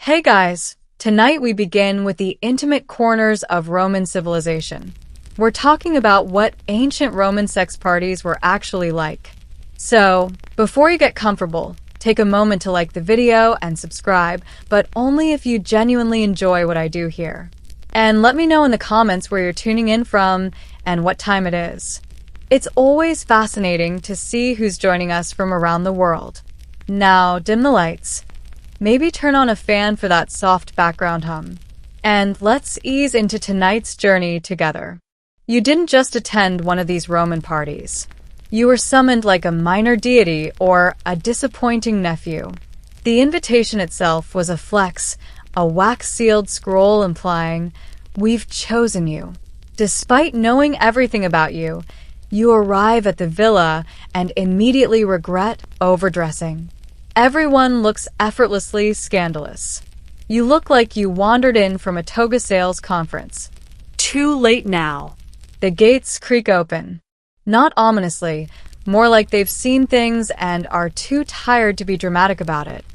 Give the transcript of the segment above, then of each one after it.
Hey guys, tonight we begin with the intimate corners of Roman civilization. We're talking about what ancient Roman sex parties were actually like. So, before you get comfortable, take a moment to like the video and subscribe, but only if you genuinely enjoy what I do here. And let me know in the comments where you're tuning in from and what time it is. It's always fascinating to see who's joining us from around the world. Now, dim the lights. Maybe turn on a fan for that soft background hum. And let's ease into tonight's journey together. You didn't just attend one of these Roman parties. You were summoned like a minor deity or a disappointing nephew. The invitation itself was a flex, a wax-sealed scroll implying, "We've chosen you." Despite knowing everything about you, you arrive at the villa and immediately regret overdressing. Everyone looks effortlessly scandalous. You look like you wandered in from a toga sales conference. Too late now. The gates creak open. Not ominously, more like they've seen things and are too tired to be dramatic about it.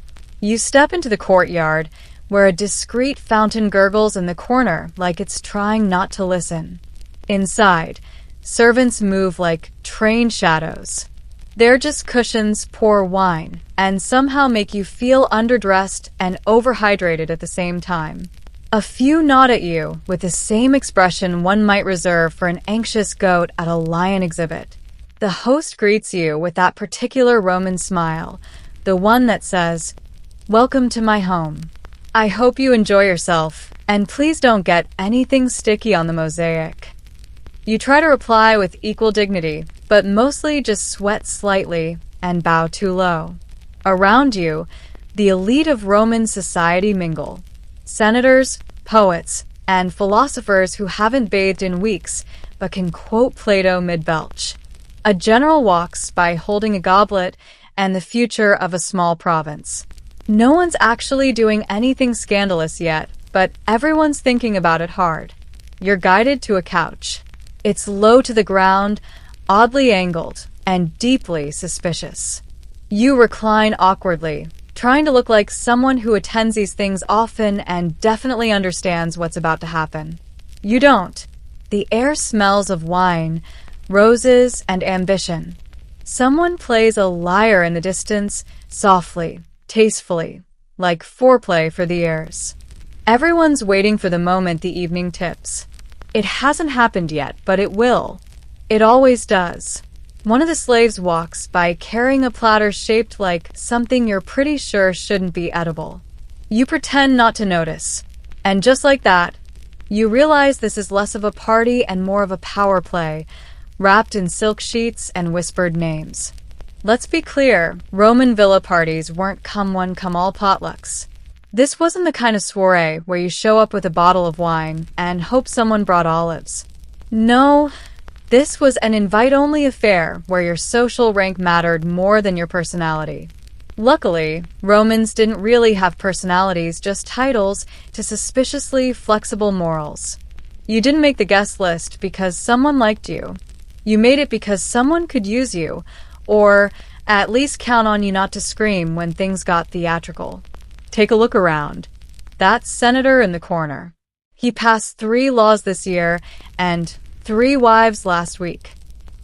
You step into the courtyard, where a discreet fountain gurgles in the corner like it's trying not to listen. Inside, servants move like trained shadows. They're just cushions pour wine, and somehow make you feel underdressed and overhydrated at the same time. A few nod at you with the same expression one might reserve for an anxious goat at a lion exhibit. The host greets you with that particular Roman smile, the one that says, "Welcome to my home. I hope you enjoy yourself, and please don't get anything sticky on the mosaic." You try to reply with equal dignity, but mostly just sweat slightly and bow too low. Around you, the elite of Roman society mingle. Senators, poets, and philosophers who haven't bathed in weeks but can quote Plato mid-belch. A general walks by holding a goblet and the future of a small province. No one's actually doing anything scandalous yet, but everyone's thinking about it hard. You're guided to a couch. It's low to the ground, oddly angled, and deeply suspicious. You recline awkwardly, trying to look like someone who attends these things often and definitely understands what's about to happen. You don't. The air smells of wine, roses, and ambition. Someone plays a lyre in the distance, softly, tastefully, like foreplay for the ears. Everyone's waiting for the moment the evening tips. It hasn't happened yet, but it will. It always does. One of the slaves walks by carrying a platter shaped like something you're pretty sure shouldn't be edible. You pretend not to notice. And just like that, you realize this is less of a party and more of a power play, wrapped in silk sheets and whispered names. Let's be clear, Roman villa parties weren't come one come all potlucks. This wasn't the kind of soiree where you show up with a bottle of wine and hope someone brought olives. No, this was an invite-only affair where your social rank mattered more than your personality. Luckily, Romans didn't really have personalities, just titles to suspiciously flexible morals. You didn't make the guest list because someone liked you. You made it because someone could use you, or at least count on you not to scream when things got theatrical. Take a look around. That senator in the corner. He passed 3 laws this year and 3 wives last week.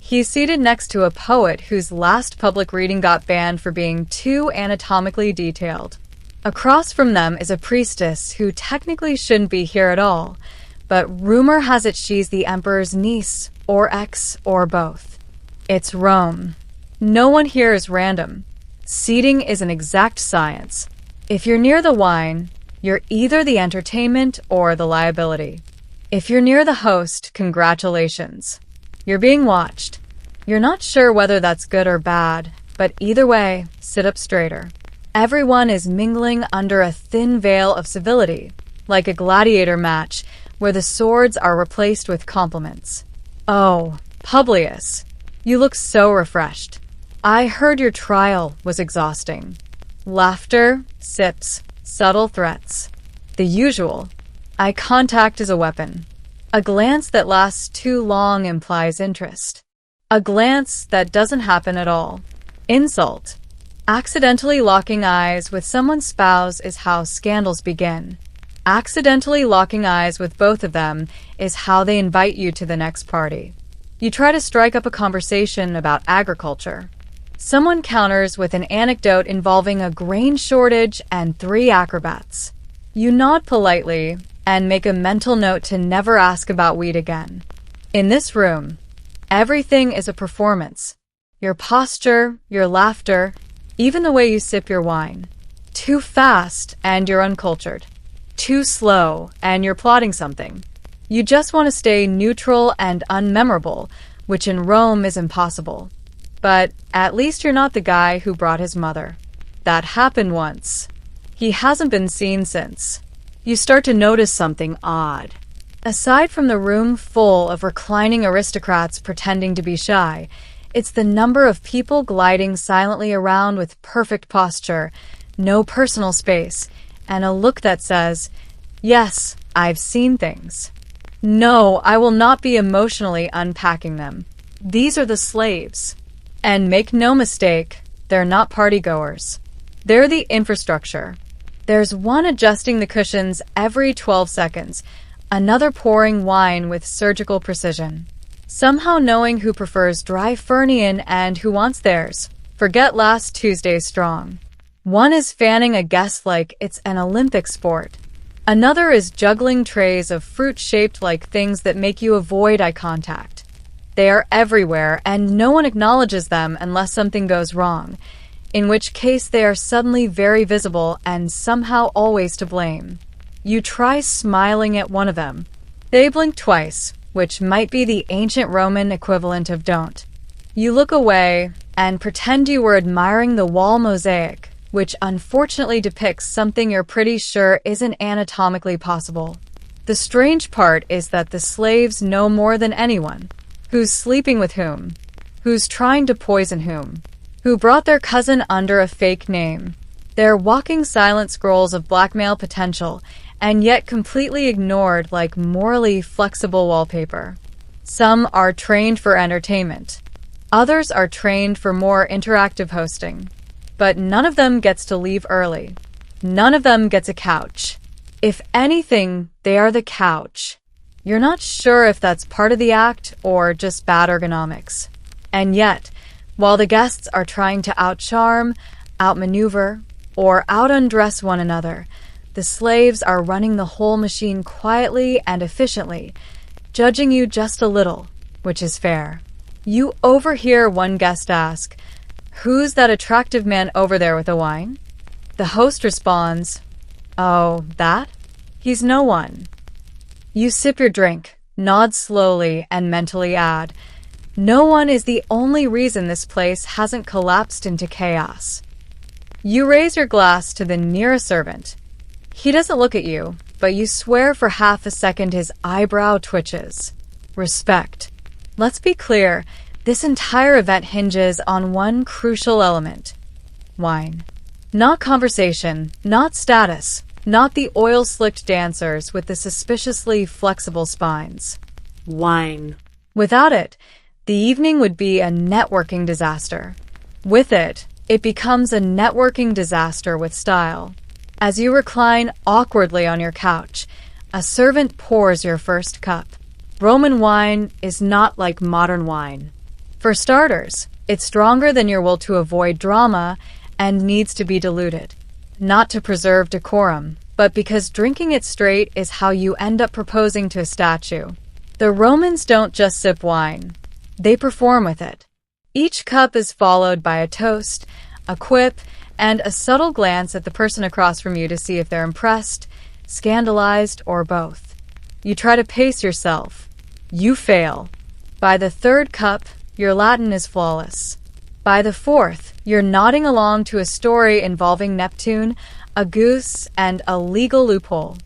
He's seated next to a poet whose last public reading got banned for being too anatomically detailed. Across from them is a priestess who technically shouldn't be here at all, but rumor has it she's the emperor's niece, or ex, or both. It's Rome. No one here is random. Seating is an exact science. If you're near the wine, you're either the entertainment or the liability. If you're near the host, congratulations. You're being watched. You're not sure whether that's good or bad, but either way, sit up straighter. Everyone is mingling under a thin veil of civility, like a gladiator match where the swords are replaced with compliments. Oh, Publius, you look so refreshed. I heard your trial was exhausting. Laughter, sips, subtle threats. The usual. Eye contact is a weapon. A glance that lasts too long implies interest. A glance that doesn't happen at all. Insult. Accidentally locking eyes with someone's spouse is how scandals begin. Accidentally locking eyes with both of them is how they invite you to the next party. You try to strike up a conversation about agriculture. Someone counters with an anecdote involving a grain shortage and 3 acrobats. You nod politely and make a mental note to never ask about weed again. In this room, everything is a performance. Your posture, your laughter, even the way you sip your wine. Too fast and you're uncultured. Too slow and you're plotting something. You just want to stay neutral and unmemorable, which in Rome is impossible. But at least you're not the guy who brought his mother. That happened once. He hasn't been seen since. You start to notice something odd. Aside from the room full of reclining aristocrats pretending to be shy, it's the number of people gliding silently around with perfect posture, no personal space, and a look that says, "Yes, I've seen things. No, I will not be emotionally unpacking them. These are the slaves." And make no mistake, they're not partygoers. They're the infrastructure. There's one adjusting the cushions every 12 seconds, another pouring wine with surgical precision. Somehow knowing who prefers dry Fernian and who wants theirs. Forget last Tuesday's strong. One is fanning a guest like it's an Olympic sport. Another is juggling trays of fruit shaped like things that make you avoid eye contact. They are everywhere, and no one acknowledges them unless something goes wrong, in which case they are suddenly very visible and somehow always to blame. You try smiling at one of them. They blink twice, which might be the ancient Roman equivalent of don't. You look away and pretend you were admiring the wall mosaic, which unfortunately depicts something you're pretty sure isn't anatomically possible. The strange part is that the slaves know more than anyone. Who's sleeping with whom? Who's trying to poison whom? Who brought their cousin under a fake name? They're walking silent scrolls of blackmail potential, and yet completely ignored like morally flexible wallpaper. Some are trained for entertainment. Others are trained for more interactive hosting. But none of them gets to leave early. None of them gets a couch. If anything, they are the couch. You're not sure if that's part of the act or just bad ergonomics. And yet, while the guests are trying to outcharm, outmaneuver, or out-undress one another, the slaves are running the whole machine quietly and efficiently, judging you just a little, which is fair. You overhear one guest ask, "Who's that attractive man over there with the wine?" The host responds, "Oh, that? He's no one." You sip your drink, nod slowly, and mentally add, "No one is the only reason this place hasn't collapsed into chaos." You raise your glass to the nearest servant. He doesn't look at you, but you swear for half a second his eyebrow twitches. Respect. Let's be clear, this entire event hinges on one crucial element. Wine. Not conversation, not status, not the oil-slicked dancers with the suspiciously flexible spines. Wine. Without it, the evening would be a networking disaster. With it, it becomes a networking disaster with style. As you recline awkwardly on your couch, a servant pours your first cup. Roman wine is not like modern wine. For starters, it's stronger than your will to avoid drama and needs to be diluted. Not to preserve decorum, but because drinking it straight is how you end up proposing to a statue. The Romans don't just sip wine. They perform with it. Each cup is followed by a toast, a quip, and a subtle glance at the person across from you to see if they're impressed, scandalized, or both. You try to pace yourself. You fail. By the third cup, your Latin is flawless. By the fourth, you're nodding along to a story involving Neptune, a goose, and a legal loophole.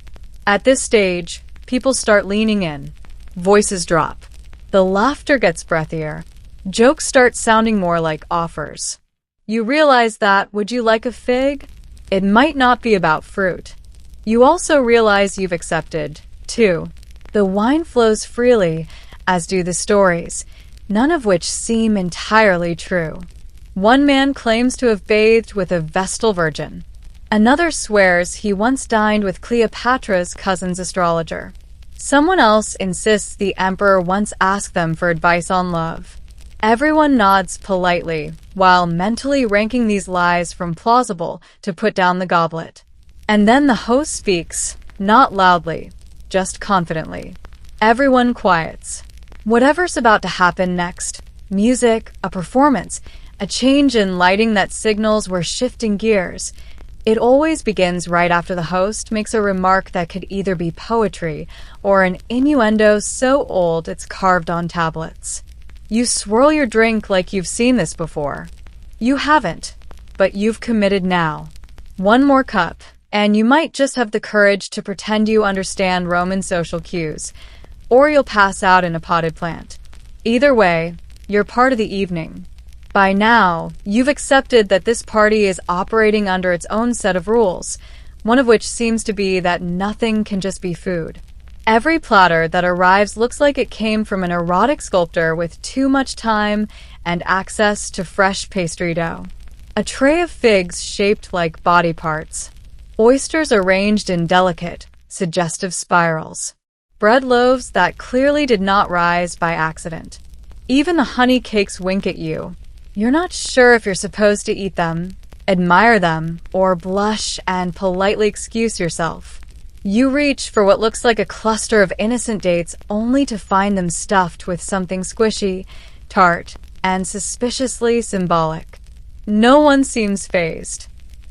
At this stage, people start leaning in. Voices drop. The laughter gets breathier. Jokes start sounding more like offers. You realize that, would you like a fig? It might not be about fruit. You also realize you've accepted, too. The wine flows freely, as do the stories, none of which seem entirely true. One man claims to have bathed with a Vestal virgin. Another swears he once dined with Cleopatra's cousin's astrologer. Someone else insists the emperor once asked them for advice on love. Everyone nods politely, while mentally ranking these lies from plausible to put down the goblet. And then the host speaks, not loudly, just confidently. Everyone quiets. Whatever's about to happen next, music, a performance, a change in lighting that signals we're shifting gears, it always begins right after the host makes a remark that could either be poetry or an innuendo so old it's carved on tablets. You swirl your drink like you've seen this before. You haven't, but you've committed now. One more cup, and you might just have the courage to pretend you understand Roman social cues, or you'll pass out in a potted plant. Either way, you're part of the evening. By now, you've accepted that this party is operating under its own set of rules, one of which seems to be that nothing can just be food. Every platter that arrives looks like it came from an erotic sculptor with too much time and access to fresh pastry dough. A tray of figs shaped like body parts. Oysters arranged in delicate, suggestive spirals. Bread loaves that clearly did not rise by accident. Even the honey cakes wink at you. You're not sure if you're supposed to eat them, admire them, or blush and politely excuse yourself. You reach for what looks like a cluster of innocent dates only to find them stuffed with something squishy, tart, and suspiciously symbolic. No one seems fazed.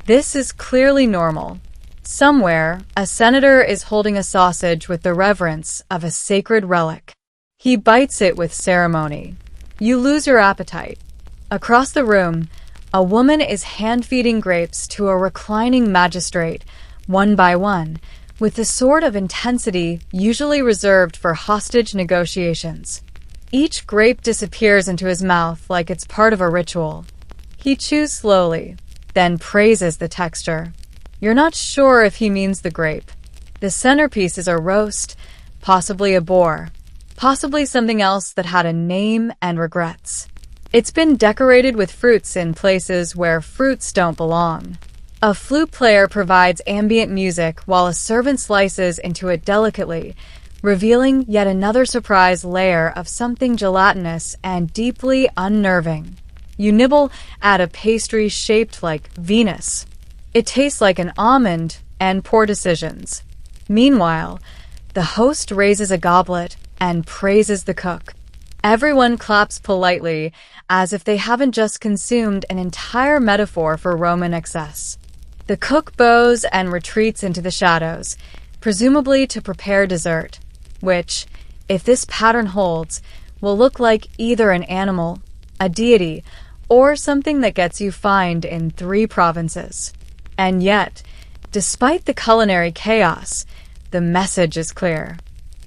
This is clearly normal. Somewhere, a senator is holding a sausage with the reverence of a sacred relic. He bites it with ceremony. You lose your appetite. Across the room, a woman is hand-feeding grapes to a reclining magistrate, one by one, with the sort of intensity usually reserved for hostage negotiations. Each grape disappears into his mouth like it's part of a ritual. He chews slowly, then praises the texture. You're not sure if he means the grape. The centerpiece is a roast, possibly a boar, possibly something else that had a name and regrets. It's been decorated with fruits in places where fruits don't belong. A flute player provides ambient music while a servant slices into it delicately, revealing yet another surprise layer of something gelatinous and deeply unnerving. You nibble at a pastry shaped like Venus. It tastes like an almond and poor decisions. Meanwhile, the host raises a goblet and praises the cook. Everyone claps politely, as if they haven't just consumed an entire metaphor for Roman excess. The cook bows and retreats into the shadows, presumably to prepare dessert, which, if this pattern holds, will look like either an animal, a deity, or something that gets you fined in 3 provinces. And yet, despite the culinary chaos, the message is clear.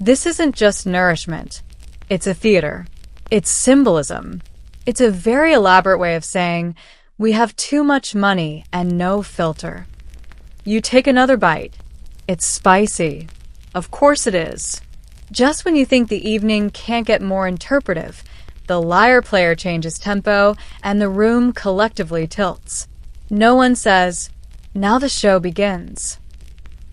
This isn't just nourishment. It's a theater. It's symbolism. It's a very elaborate way of saying, we have too much money and no filter. You take another bite. It's spicy. Of course it is. Just when you think the evening can't get more interpretive, the lyre player changes tempo and the room collectively tilts. No one says, now the show begins.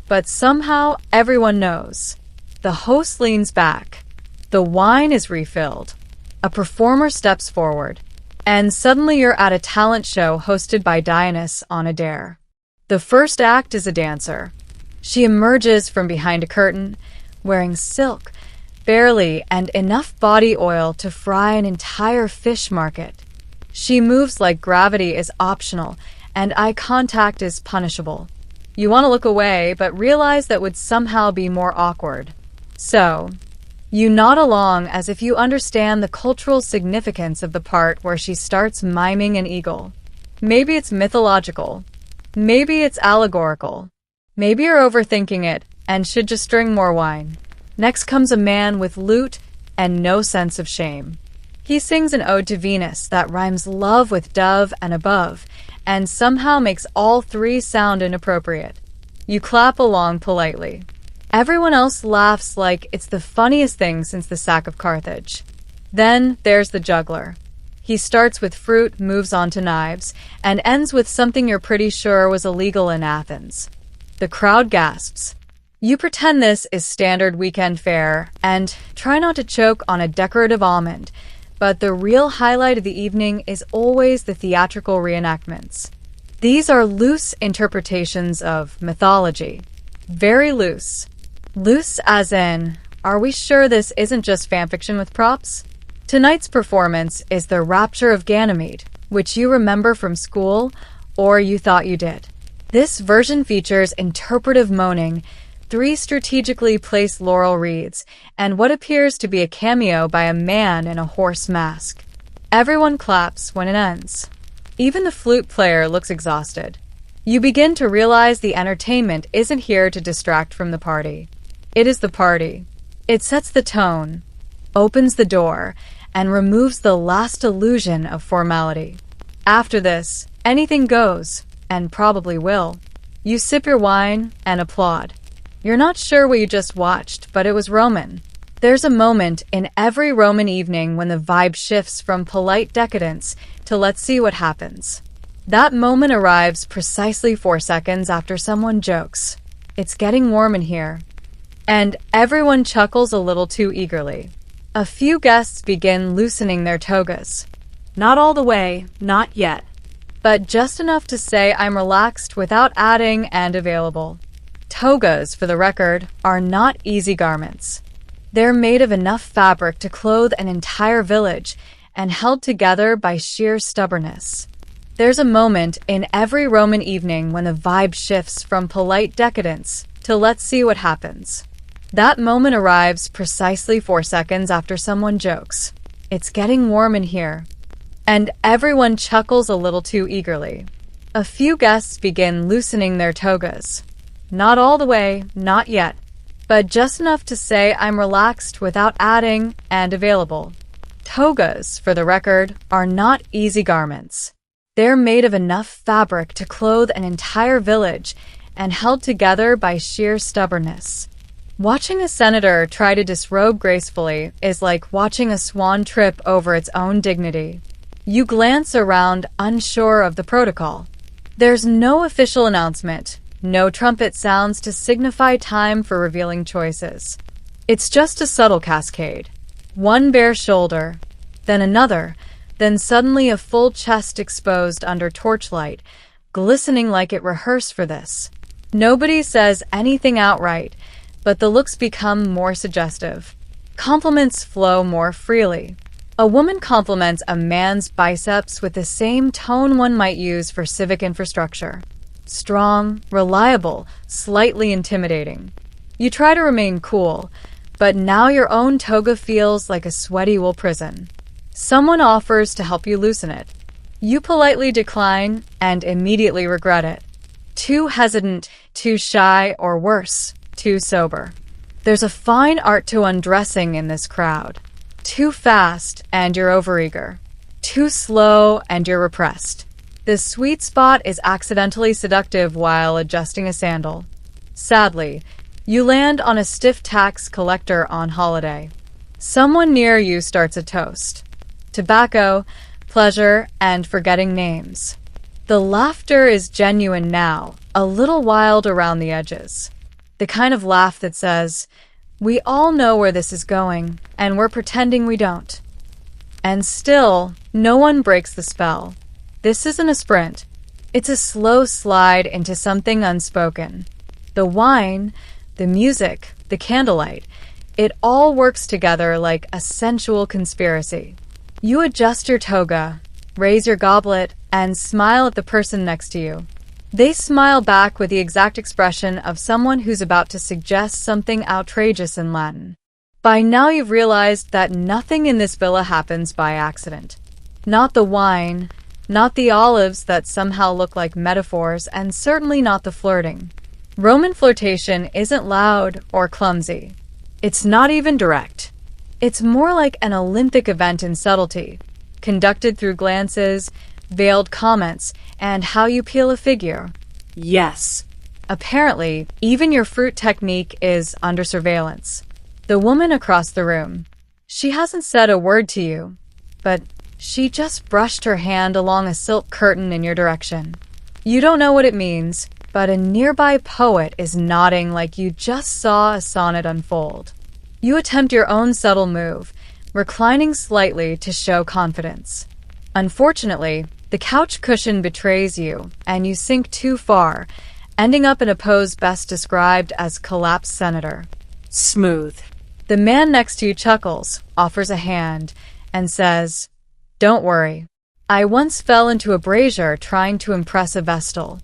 But somehow everyone knows. The host leans back. The wine is refilled. A performer steps forward. And suddenly you're at a talent show hosted by Dionysus on a dare. The first act is a dancer. She emerges from behind a curtain, wearing silk, barely, and enough body oil to fry an entire fish market. She moves like gravity is optional, and eye contact is punishable. You want to look away, but realize that would somehow be more awkward. So, you nod along as if you understand the cultural significance of the part where she starts miming an eagle. Maybe it's mythological. Maybe it's allegorical. Maybe you're overthinking it and should just drink more wine. Next comes a man with lute and no sense of shame. He sings an ode to Venus that rhymes love with dove and above, and somehow makes all 3 sound inappropriate. You clap along politely. Everyone else laughs like it's the funniest thing since the sack of Carthage. Then there's the juggler. He starts with fruit, moves on to knives, and ends with something you're pretty sure was illegal in Athens. The crowd gasps. You pretend this is standard weekend fare and try not to choke on a decorative almond, but the real highlight of the evening is always the theatrical reenactments. These are loose interpretations of mythology. Very loose. Loose as in, are we sure this isn't just fanfiction with props? Tonight's performance is the Rapture of Ganymede, which you remember from school, or you thought you did. This version features interpretive moaning, 3 strategically placed laurel wreaths, and what appears to be a cameo by a man in a horse mask. Everyone claps when it ends. Even the flute player looks exhausted. You begin to realize the entertainment isn't here to distract from the party. It is the party. It sets the tone, opens the door, and removes the last illusion of formality. After this, anything goes, and probably will. You sip your wine and applaud. You're not sure what you just watched, but it was Roman. There's a moment in every Roman evening when the vibe shifts from polite decadence to let's see what happens. That moment arrives precisely 4 seconds after someone jokes, "It's getting warm in here." And everyone chuckles a little too eagerly. A few guests begin loosening their togas. Not all the way, not yet, but just enough to say I'm relaxed without adding and available. Togas, for the record, are not easy garments. They're made of enough fabric to clothe an entire village and held together by sheer stubbornness. There's a moment in every Roman evening when the vibe shifts from polite decadence to let's see what happens. That moment arrives precisely 4 seconds after someone jokes, "It's getting warm in here." And everyone chuckles a little too eagerly. A few guests begin loosening their togas. Not all the way, not yet, but just enough to say I'm relaxed without adding and available. Togas, for the record, are not easy garments. They're made of enough fabric to clothe an entire village and held together by sheer stubbornness. Watching a senator try to disrobe gracefully is like watching a swan trip over its own dignity. You glance around, unsure of the protocol. There's no official announcement, no trumpet sounds to signify time for revealing choices. It's just a subtle cascade. One bare shoulder, then another, then suddenly a full chest exposed under torchlight, glistening like it rehearsed for this. Nobody says anything outright, but the looks become more suggestive. Compliments flow more freely. A woman compliments a man's biceps with the same tone one might use for civic infrastructure. Strong, reliable, slightly intimidating. You try to remain cool, but now your own toga feels like a sweaty wool prison. Someone offers to help you loosen it. You politely decline and immediately regret it. Too hesitant, too shy, or worse, too sober. There's a fine art to undressing in this crowd. Too fast, and you're overeager. Too slow, and you're repressed. The sweet spot is accidentally seductive while adjusting a sandal. Sadly, you land on a stiff tax collector on holiday. Someone near you starts a toast. Tobacco, pleasure, and forgetting names. The laughter is genuine now, a little wild around the edges. The kind of laugh that says, "We all know where this is going, and we're pretending we don't." And still, no one breaks the spell. This isn't a sprint. It's a slow slide into something unspoken. The wine, the music, the candlelight, it all works together like a sensual conspiracy. You adjust your toga, raise your goblet, and smile at the person next to you. They smile back with the exact expression of someone who's about to suggest something outrageous in Latin. By now you've realized that nothing in this villa happens by accident. Not the wine, not the olives that somehow look like metaphors, and certainly not the flirting. Roman flirtation isn't loud or clumsy. It's not even direct. It's more like an Olympic event in subtlety, conducted through glances, veiled comments, and how you peel a figure. Yes. Apparently, even your fruit technique is under surveillance. The woman across the room. She hasn't said a word to you, but She just brushed her hand along a silk curtain in your direction. You don't know what it means, but a nearby poet is nodding like you just saw a sonnet unfold. You attempt your own subtle move, reclining slightly to show confidence. Unfortunately, the couch cushion betrays you, and you sink too far, ending up in a pose best described as collapsed senator. Smooth. The man next to you chuckles, offers a hand, and says, "Don't worry. I once fell into a brazier trying to impress a vestal."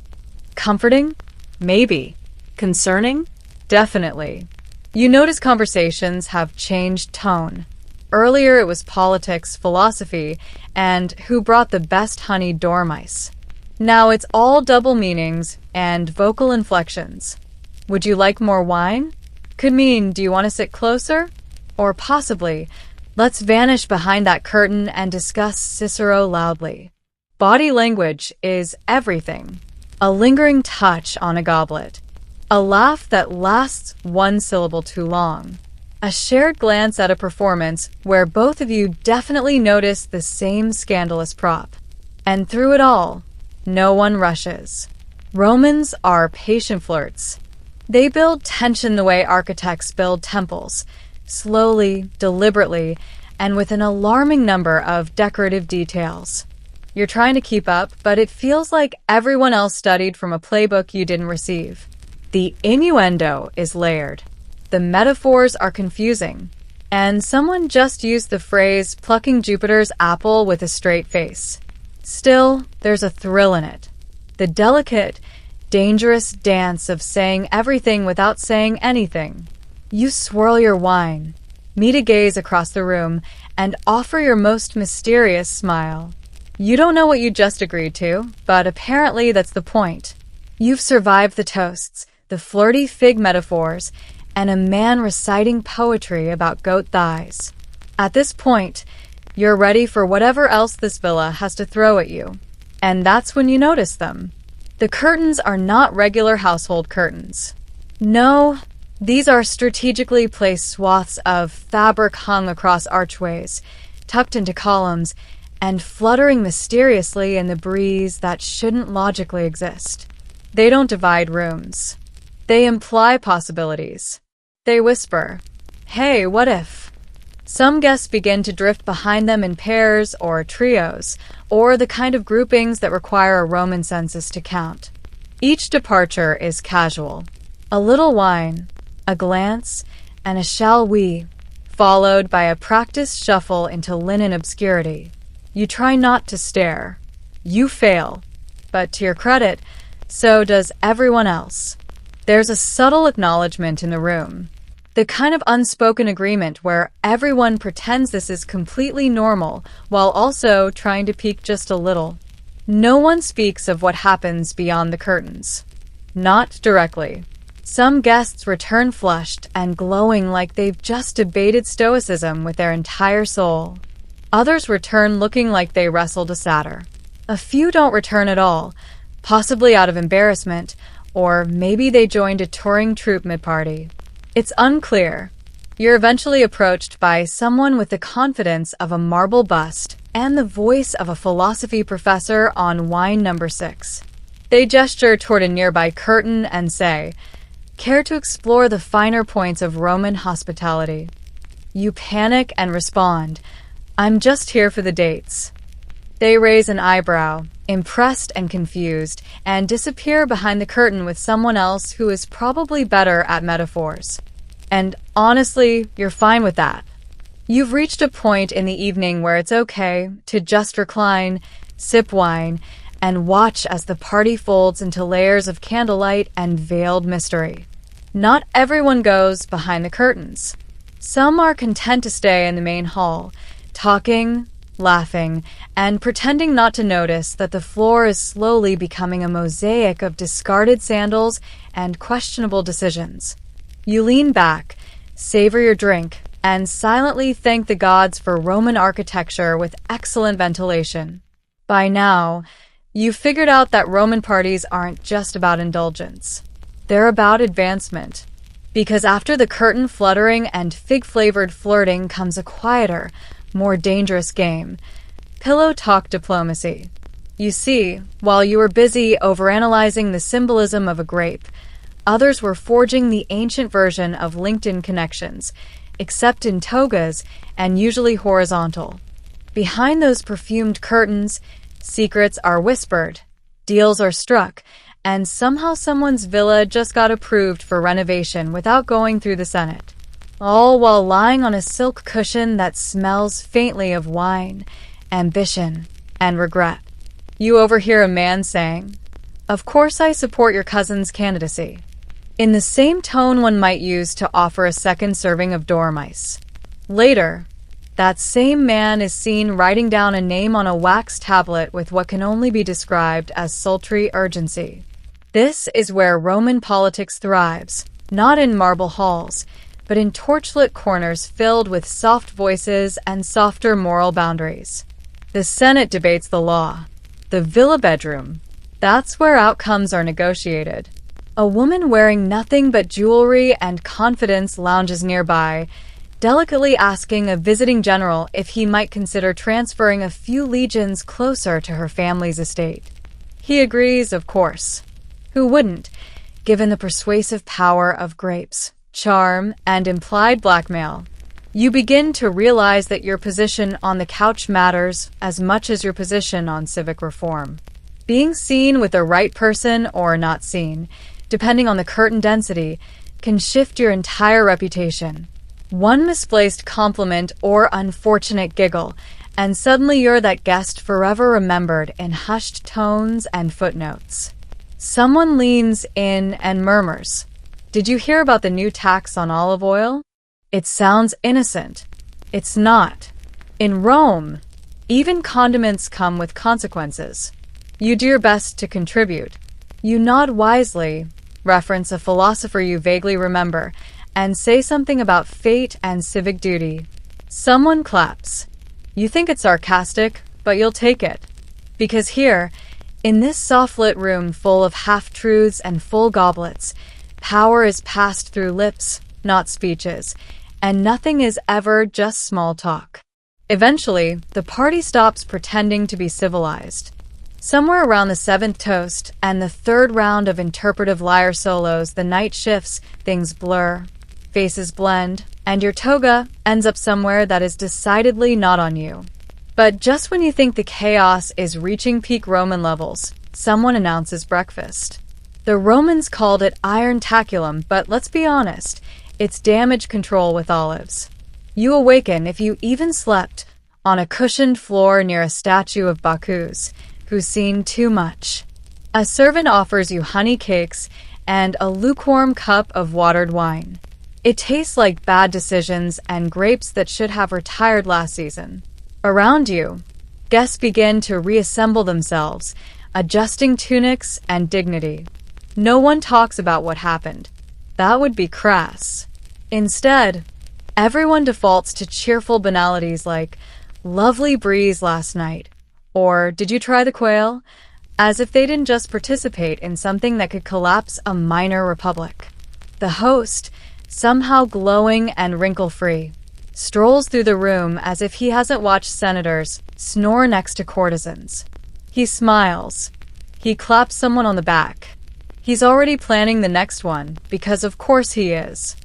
Comforting? Maybe. Concerning? Definitely. You notice conversations have changed tone. Earlier it was politics, philosophy, and who brought the best honeyed dormice. Now it's all double meanings and vocal inflections. Would you like more wine? Could mean, do you want to sit closer? Or possibly, let's vanish behind that curtain and discuss Cicero loudly. Body language is everything. A lingering touch on a goblet. A laugh that lasts one syllable too long. A shared glance at a performance where both of you definitely notice the same scandalous prop. And through it all, no one rushes. Romans are patient flirts. They build tension the way architects build temples, slowly, deliberately, and with an alarming number of decorative details. You're trying to keep up, but it feels like everyone else studied from a playbook you didn't receive. The innuendo is layered. The metaphors are confusing. And someone just used the phrase plucking Jupiter's apple with a straight face. Still, there's a thrill in it. The delicate, dangerous dance of saying everything without saying anything. You swirl your wine, meet a gaze across the room, and offer your most mysterious smile. You don't know what you just agreed to, but apparently that's the point. You've survived the toasts, the flirty fig metaphors, and a man reciting poetry about goat thighs. At this point, you're ready for whatever else this villa has to throw at you. And that's when you notice them. The curtains are not regular household curtains. No, these are strategically placed swaths of fabric hung across archways, tucked into columns, and fluttering mysteriously in the breeze that shouldn't logically exist. They don't divide rooms. They imply possibilities. They whisper, "Hey, what if?" Some guests begin to drift behind them in pairs or trios, or the kind of groupings that require a Roman census to count. Each departure is casual. A little wine, a glance, and a "shall we," followed by a practiced shuffle into linen obscurity. You try not to stare. You fail. But to your credit, so does everyone else. There's a subtle acknowledgement in the room. The kind of unspoken agreement where everyone pretends this is completely normal while also trying to peek just a little. No one speaks of what happens beyond the curtains. Not directly. Some guests return flushed and glowing like they've just debated stoicism with their entire soul. Others return looking like they wrestled a satyr. A few don't return at all, possibly out of embarrassment, or maybe they joined a touring troupe mid-party. It's unclear. You're eventually approached by someone with the confidence of a marble bust and the voice of a philosophy professor on wine number 6. They gesture toward a nearby curtain and say, "Care to explore the finer points of Roman hospitality?" You panic and respond, "I'm just here for the dates." They raise an eyebrow, impressed and confused, and disappear behind the curtain with someone else who is probably better at metaphors. And honestly, you're fine with that. You've reached a point in the evening where it's okay to just recline, sip wine, and watch as the party folds into layers of candlelight and veiled mystery. Not everyone goes behind the curtains. Some are content to stay in the main hall, talking, laughing, and pretending not to notice that the floor is slowly becoming a mosaic of discarded sandals and questionable decisions. You lean back, savor your drink, and silently thank the gods for Roman architecture with excellent ventilation. By now, you've figured out that Roman parties aren't just about indulgence. They're about advancement. Because after the curtain fluttering and fig-flavored flirting comes a quieter, more dangerous game. Pillow talk diplomacy. You see, while you were busy overanalyzing the symbolism of a grape, others were forging the ancient version of LinkedIn connections, except in togas and usually horizontal. Behind those perfumed curtains, secrets are whispered, deals are struck, and somehow someone's villa just got approved for renovation without going through the Senate. All while lying on a silk cushion that smells faintly of wine, ambition, and regret. You overhear a man saying, "Of course I support your cousin's candidacy," in the same tone one might use to offer a second serving of dormice. Later, that same man is seen writing down a name on a wax tablet with what can only be described as sultry urgency. This is where Roman politics thrives, not in marble halls, but in torchlit corners filled with soft voices and softer moral boundaries. The Senate debates the law. The villa bedroom, that's where outcomes are negotiated. A woman wearing nothing but jewelry and confidence lounges nearby, delicately asking a visiting general if he might consider transferring a few legions closer to her family's estate. He agrees, of course. Who wouldn't, given the persuasive power of grapes, charm, and implied blackmail? You begin to realize that your position on the couch matters as much as your position on civic reform. Being seen with the right person or not seen, depending on the curtain density, can shift your entire reputation. One misplaced compliment or unfortunate giggle, and suddenly you're that guest forever remembered in hushed tones and footnotes. Someone leans in and murmurs, "Did you hear about the new tax on olive oil?" It sounds innocent. It's not. In Rome, even condiments come with consequences. You do your best to contribute. You nod wisely, reference a philosopher you vaguely remember, and say something about fate and civic duty. Someone claps. You think it's sarcastic, but you'll take it. Because here, in this soft-lit room full of half-truths and full goblets, power is passed through lips, not speeches, and nothing is ever just small talk. Eventually, the party stops pretending to be civilized. Somewhere around the seventh toast and the third round of interpretive lyre solos, the night shifts, things blur, faces blend, and your toga ends up somewhere that is decidedly not on you. But just when you think the chaos is reaching peak Roman levels, someone announces breakfast. The Romans called it iron taculum, but let's be honest, it's damage control with olives. You awaken, if you even slept, on a cushioned floor near a statue of Bacchus, who's seen too much. A servant offers you honey cakes and a lukewarm cup of watered wine. It tastes like bad decisions and grapes that should have retired last season. Around you, guests begin to reassemble themselves, adjusting tunics and dignity. No one talks about what happened. That would be crass. Instead, everyone defaults to cheerful banalities like, "Lovely breeze last night," or "Did you try the quail?" as if they didn't just participate in something that could collapse a minor republic. The host, somehow glowing and wrinkle-free, strolls through the room as if he hasn't watched senators snore next to courtesans. He smiles. He claps someone on the back. He's already planning the next one, because of course he is.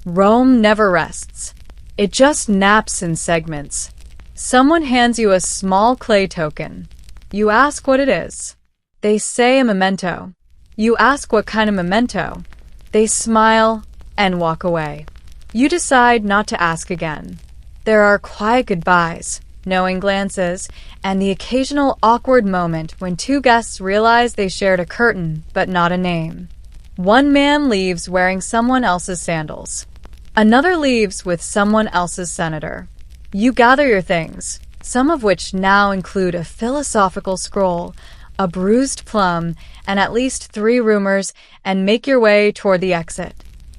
Rome never rests. It just naps in segments. Someone hands you a small clay token. You ask what it is. They say a memento. You ask what kind of memento. They smile and walk away. You decide not to ask again. There are quiet goodbyes, knowing glances, and the occasional awkward moment when two guests realize they shared a curtain but not a name. One man leaves wearing someone else's sandals. Another leaves with someone else's senator. You gather your things, some of which now include a philosophical scroll, a bruised plum, and at least 3 rumors, and make your way toward the exit.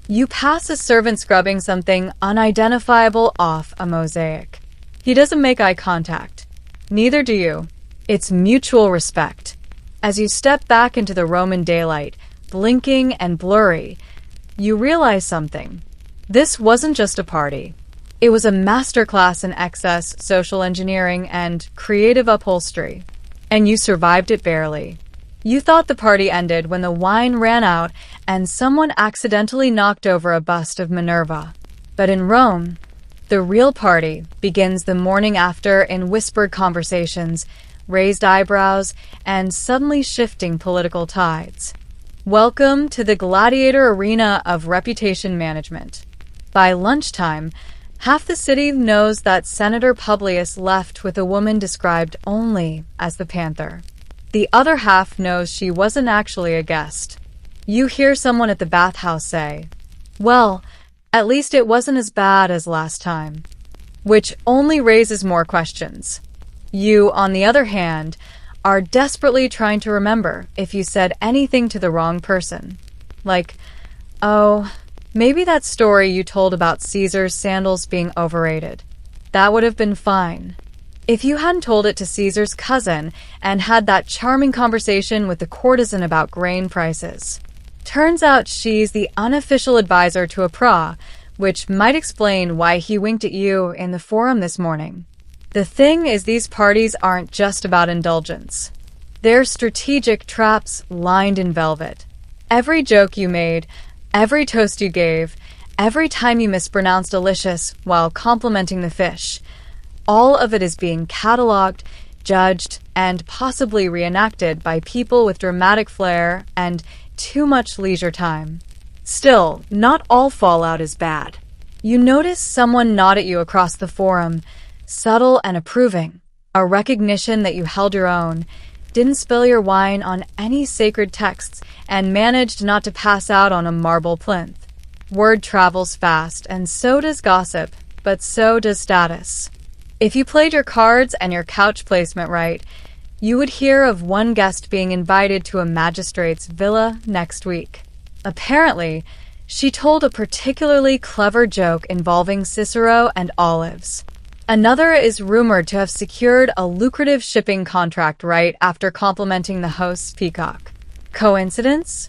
You pass a servant scrubbing something unidentifiable off a mosaic. He doesn't make eye contact. Neither do you. It's mutual respect. As you step back into the Roman daylight, blinking and blurry, you realize something. This wasn't just a party. It was a masterclass in excess, social engineering, and creative upholstery. And you survived it barely. You thought the party ended when the wine ran out and someone accidentally knocked over a bust of Minerva. But in Rome, the real party begins the morning after in whispered conversations, raised eyebrows, and suddenly shifting political tides. Welcome to the gladiator arena of reputation management. By lunchtime, half the city knows that Senator Publius left with a woman described only as the Panther. The other half knows she wasn't actually a guest. You hear someone at the bathhouse say, "Well, at least it wasn't as bad as last time," which only raises more questions. You, on the other hand, are desperately trying to remember if you said anything to the wrong person. Like, "Oh, maybe that story you told about Caesar's sandals being overrated. That would have been fine." If you hadn't told it to Caesar's cousin and had that charming conversation with the courtesan about grain prices. Turns out she's the unofficial advisor to a pra, which might explain why he winked at you in the forum this morning. The thing is, these parties aren't just about indulgence. They're strategic traps lined in velvet. Every joke you made, every toast you gave, every time you mispronounced delicious while complimenting the fish, all of it is being cataloged, judged, and possibly reenacted by people with dramatic flair and too much leisure time. Still, not all fallout is bad. You notice someone nod at you across the forum, subtle and approving, a recognition that you held your own, didn't spill your wine on any sacred texts, and managed not to pass out on a marble plinth. Word travels fast, and so does gossip, but so does status. If you played your cards and your couch placement right, you would hear of one guest being invited to a magistrate's villa next week. Apparently, she told a particularly clever joke involving Cicero and olives. Another is rumored to have secured a lucrative shipping contract right after complimenting the host's peacock. Coincidence?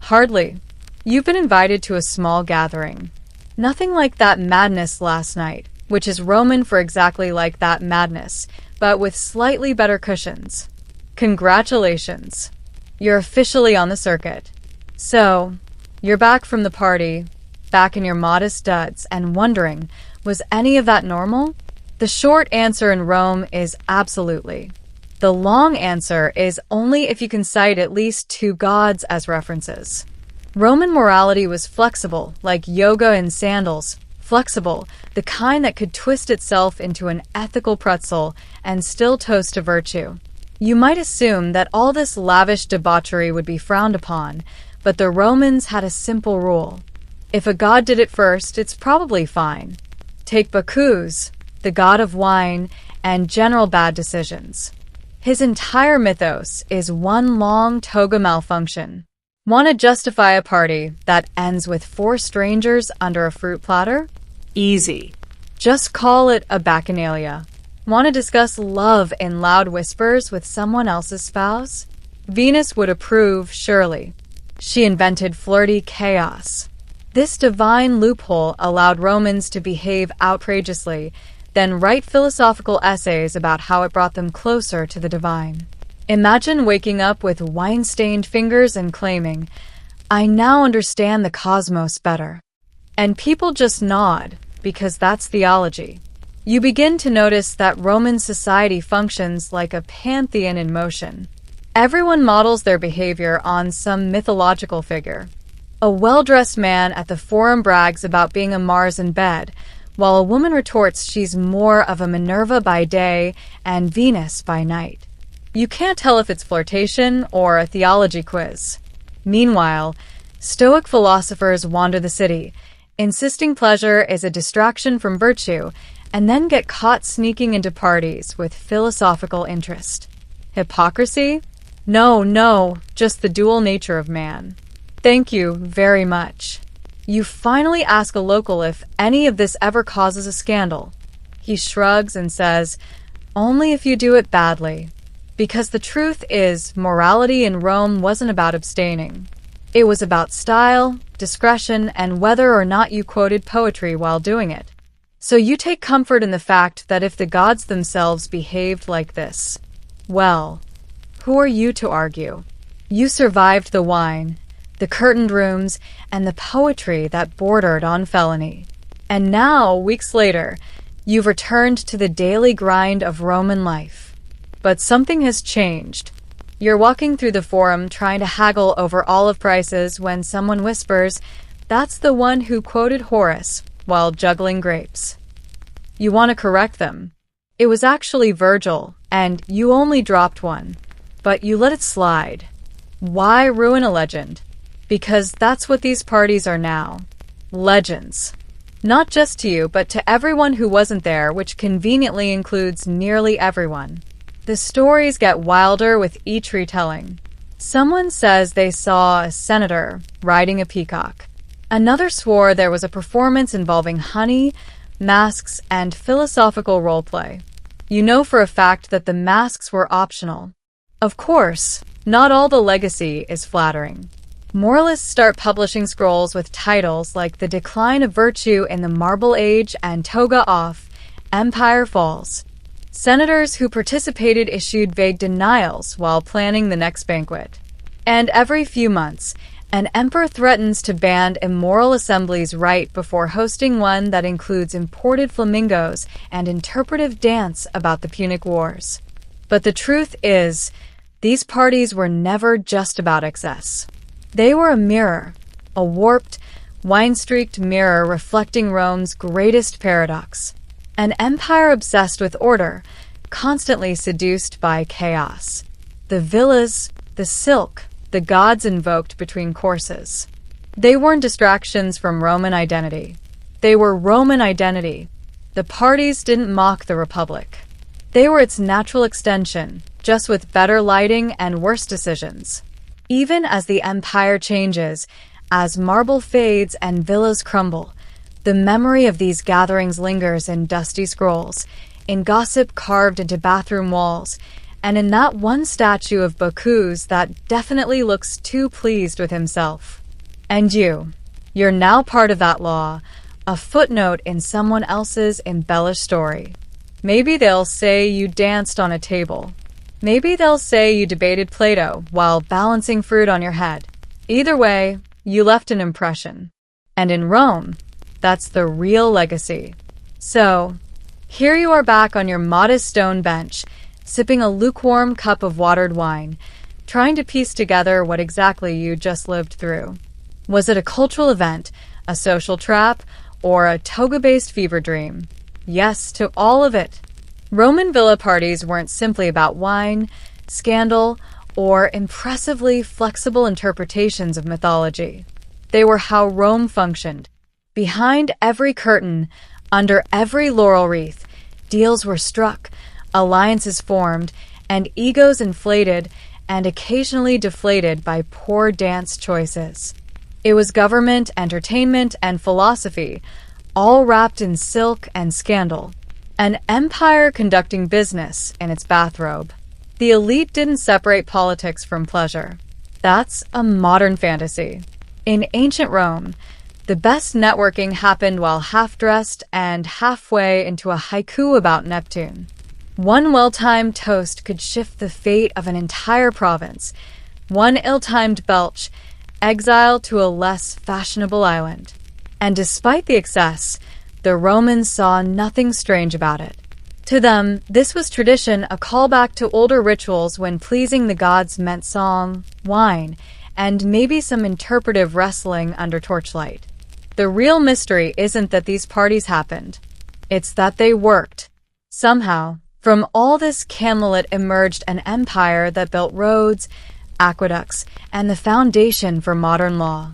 Hardly. You've been invited to a small gathering. Nothing like that madness last night, which is Roman for exactly like that madness, but with slightly better cushions. Congratulations. You're officially on the circuit. So, you're back from the party, back in your modest duds, and wondering, was any of that normal? The short answer in Rome is absolutely. The long answer is only if you can cite at least 2 gods as references. Roman morality was flexible, like yoga and sandals. Flexible, the kind that could twist itself into an ethical pretzel and still toast to virtue. You might assume that all this lavish debauchery would be frowned upon, but the Romans had a simple rule. If a god did it first, it's probably fine. Take Bacchus, the god of wine and general bad decisions. His entire mythos is one long toga malfunction. Want to justify a party that ends with 4 strangers under a fruit platter? Easy. Just call it a bacchanalia. Want to discuss love in loud whispers with someone else's spouse? Venus would approve, surely. She invented flirty chaos. This divine loophole allowed Romans to behave outrageously, then write philosophical essays about how it brought them closer to the divine. Imagine waking up with wine-stained fingers and claiming, "I now understand the cosmos better." And people just nod, because that's theology. You begin to notice that Roman society functions like a pantheon in motion. Everyone models their behavior on some mythological figure. A well-dressed man at the forum brags about being a Mars in bed, while a woman retorts she's more of a Minerva by day and Venus by night. You can't tell if it's flirtation or a theology quiz. Meanwhile, Stoic philosophers wander the city, insisting pleasure is a distraction from virtue, and then get caught sneaking into parties with philosophical interest. Hypocrisy? No, just the dual nature of man. Thank you very much. You finally ask a local if any of this ever causes a scandal. He shrugs and says, "Only if you do it badly." Because the truth is, morality in Rome wasn't about abstaining. It was about style, discretion, and whether or not you quoted poetry while doing it. So you take comfort in the fact that if the gods themselves behaved like this, well, who are you to argue? You survived the wine, the curtained rooms, and the poetry that bordered on felony. And now, weeks later, you've returned to the daily grind of Roman life. But something has changed. You're walking through the forum trying to haggle over olive prices when someone whispers, "That's the one who quoted Horace while juggling grapes." You want to correct them. It was actually Virgil, and you only dropped one. But you let it slide. Why ruin a legend? Because that's what these parties are now. Legends. Not just to you, but to everyone who wasn't there, which conveniently includes nearly everyone. The stories get wilder with each retelling. Someone says they saw a senator riding a peacock. Another swore there was a performance involving honey, masks, and philosophical roleplay. You know for a fact that the masks were optional. Of course, not all the legacy is flattering. Moralists start publishing scrolls with titles like The Decline of Virtue in the Marble Age and Toga Off, Empire Falls. Senators who participated issued vague denials while planning the next banquet. And every few months, an emperor threatens to ban immoral assemblies right before hosting one that includes imported flamingos and interpretive dance about the Punic Wars. But the truth is, these parties were never just about excess. They were a mirror, a warped, wine-streaked mirror reflecting Rome's greatest paradox. An empire obsessed with order, constantly seduced by chaos. The villas, the silk, the gods invoked between courses. They weren't distractions from Roman identity. They were Roman identity. The parties didn't mock the Republic. They were its natural extension, just with better lighting and worse decisions. Even as the empire changes, as marble fades and villas crumble, the memory of these gatherings lingers in dusty scrolls, in gossip carved into bathroom walls, and in that one statue of Bacchus that definitely looks too pleased with himself. And you're now part of that law, a footnote in someone else's embellished story. Maybe they'll say you danced on a table. Maybe they'll say you debated Plato while balancing fruit on your head. Either way, you left an impression. And in Rome, that's the real legacy. So, here you are back on your modest stone bench, sipping a lukewarm cup of watered wine, trying to piece together what exactly you just lived through. Was it a cultural event, a social trap, or a toga-based fever dream? Yes to all of it. Roman villa parties weren't simply about wine, scandal, or impressively flexible interpretations of mythology. They were how Rome functioned. Behind every curtain, under every laurel wreath, deals were struck, alliances formed, and egos inflated and occasionally deflated by poor dance choices. It was government, entertainment, and philosophy, all wrapped in silk and scandal. An empire conducting business in its bathrobe. The elite didn't separate politics from pleasure. That's a modern fantasy. In ancient Rome, the best networking happened while half-dressed and halfway into a haiku about Neptune. One well-timed toast could shift the fate of an entire province. One ill-timed belch, exile to a less fashionable island. And despite the excess, the Romans saw nothing strange about it. To them, this was tradition, a callback to older rituals when pleasing the gods meant song, wine, and maybe some interpretive wrestling under torchlight. The real mystery isn't that these parties happened. It's that they worked. Somehow, from all this Camelot emerged an empire that built roads, aqueducts, and the foundation for modern law.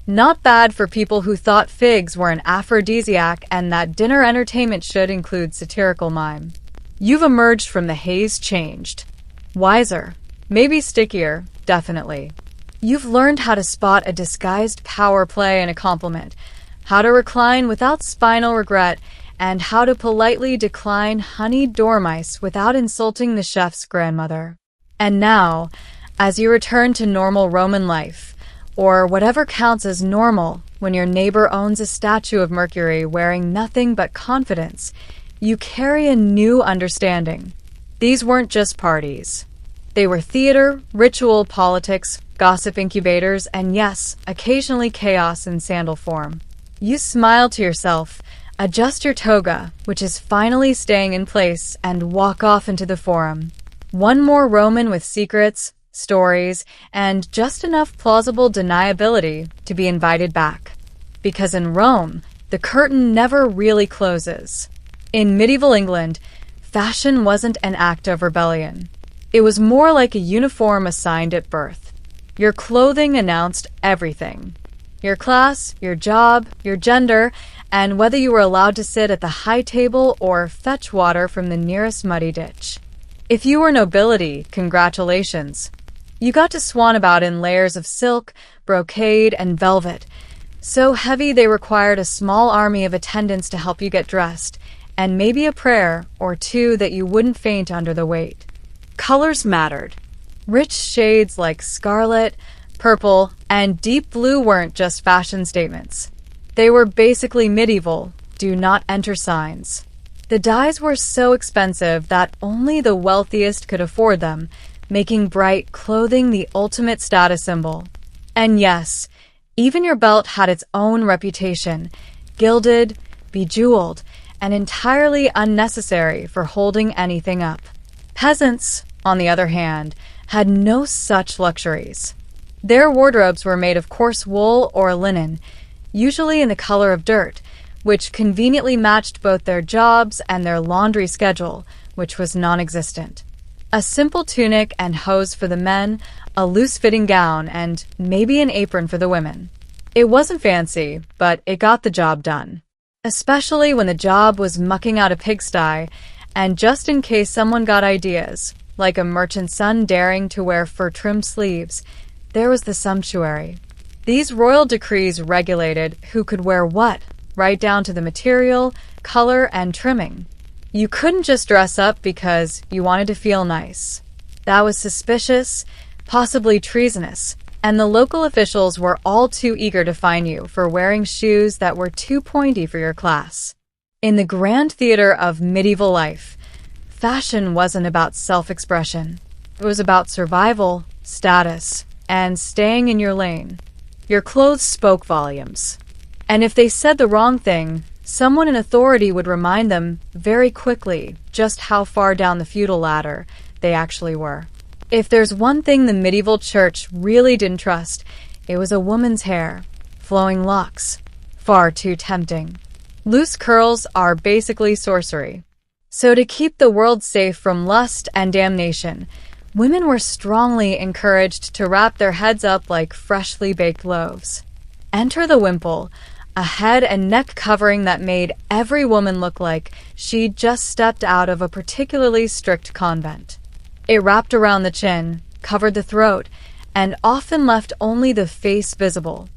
Not bad for people who thought figs were an aphrodisiac and that dinner entertainment should include satirical mime. You've emerged from the haze changed. Wiser. Maybe stickier. Definitely. You've learned how to spot a disguised power play and a compliment, how to recline without spinal regret, and how to politely decline honeyed dormice without insulting the chef's grandmother. And now, as you return to normal Roman life, or whatever counts as normal when your neighbor owns a statue of Mercury wearing nothing but confidence, you carry a new understanding. These weren't just parties. They were theater, ritual, politics, gossip incubators, and yes, occasionally chaos in sandal form. You smile to yourself, adjust your toga, which is finally staying in place, and walk off into the forum. One more Roman with secrets, stories, and just enough plausible deniability to be invited back. Because in Rome, the curtain never really closes. In medieval England, fashion wasn't an act of rebellion. It was more like a uniform assigned at birth. Your clothing announced everything. Your class, your job, your gender, and whether you were allowed to sit at the high table or fetch water from the nearest muddy ditch. If you were nobility, congratulations. You got to swan about in layers of silk, brocade, and velvet, so heavy they required a small army of attendants to help you get dressed, and maybe a prayer or two that you wouldn't faint under the weight. Colors mattered. Rich shades like scarlet, purple, and deep blue weren't just fashion statements. They were basically medieval, do not enter signs. The dyes were so expensive that only the wealthiest could afford them, making bright clothing the ultimate status symbol. And yes, even your belt had its own reputation, gilded, bejeweled, and entirely unnecessary for holding anything up. Peasants, on the other hand, had no such luxuries. Their wardrobes were made of coarse wool or linen, usually in the color of dirt, which conveniently matched both their jobs and their laundry schedule, which was non-existent. A simple tunic and hose for the men, a loose-fitting gown, and maybe an apron for the women. It wasn't fancy, but it got the job done. Especially when the job was mucking out a pigsty, and just in case someone got ideas, like a merchant's son daring to wear fur-trimmed sleeves, there was the sumptuary. These royal decrees regulated who could wear what, right down to the material, color, and trimming. You couldn't just dress up because you wanted to feel nice. That was suspicious, possibly treasonous, and the local officials were all too eager to fine you for wearing shoes that were too pointy for your class. In the grand theater of medieval life, fashion wasn't about self-expression. It was about survival, status, and staying in your lane. Your clothes spoke volumes. And if they said the wrong thing, someone in authority would remind them very quickly just how far down the feudal ladder they actually were. If there's one thing the medieval church really didn't trust, it was a woman's hair, flowing locks. Far too tempting. Loose curls are basically sorcery. So to keep the world safe from lust and damnation, women were strongly encouraged to wrap their heads up like freshly baked loaves. Enter the wimple, a head and neck covering that made every woman look like she'd just stepped out of a particularly strict convent. It wrapped around the chin, covered the throat, and often left only the face visible.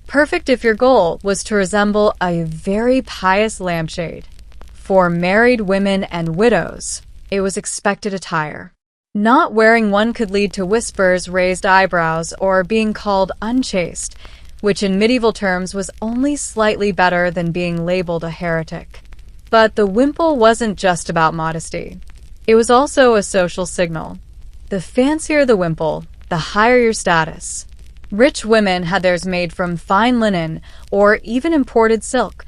Perfect if your goal was to resemble a very pious lampshade. For married women and widows, it was expected attire. Not wearing one could lead to whispers, raised eyebrows, or being called unchaste, which in medieval terms was only slightly better than being labeled a heretic. But the wimple wasn't just about modesty. It was also a social signal. The fancier the wimple, the higher your status. Rich women had theirs made from fine linen or even imported silk,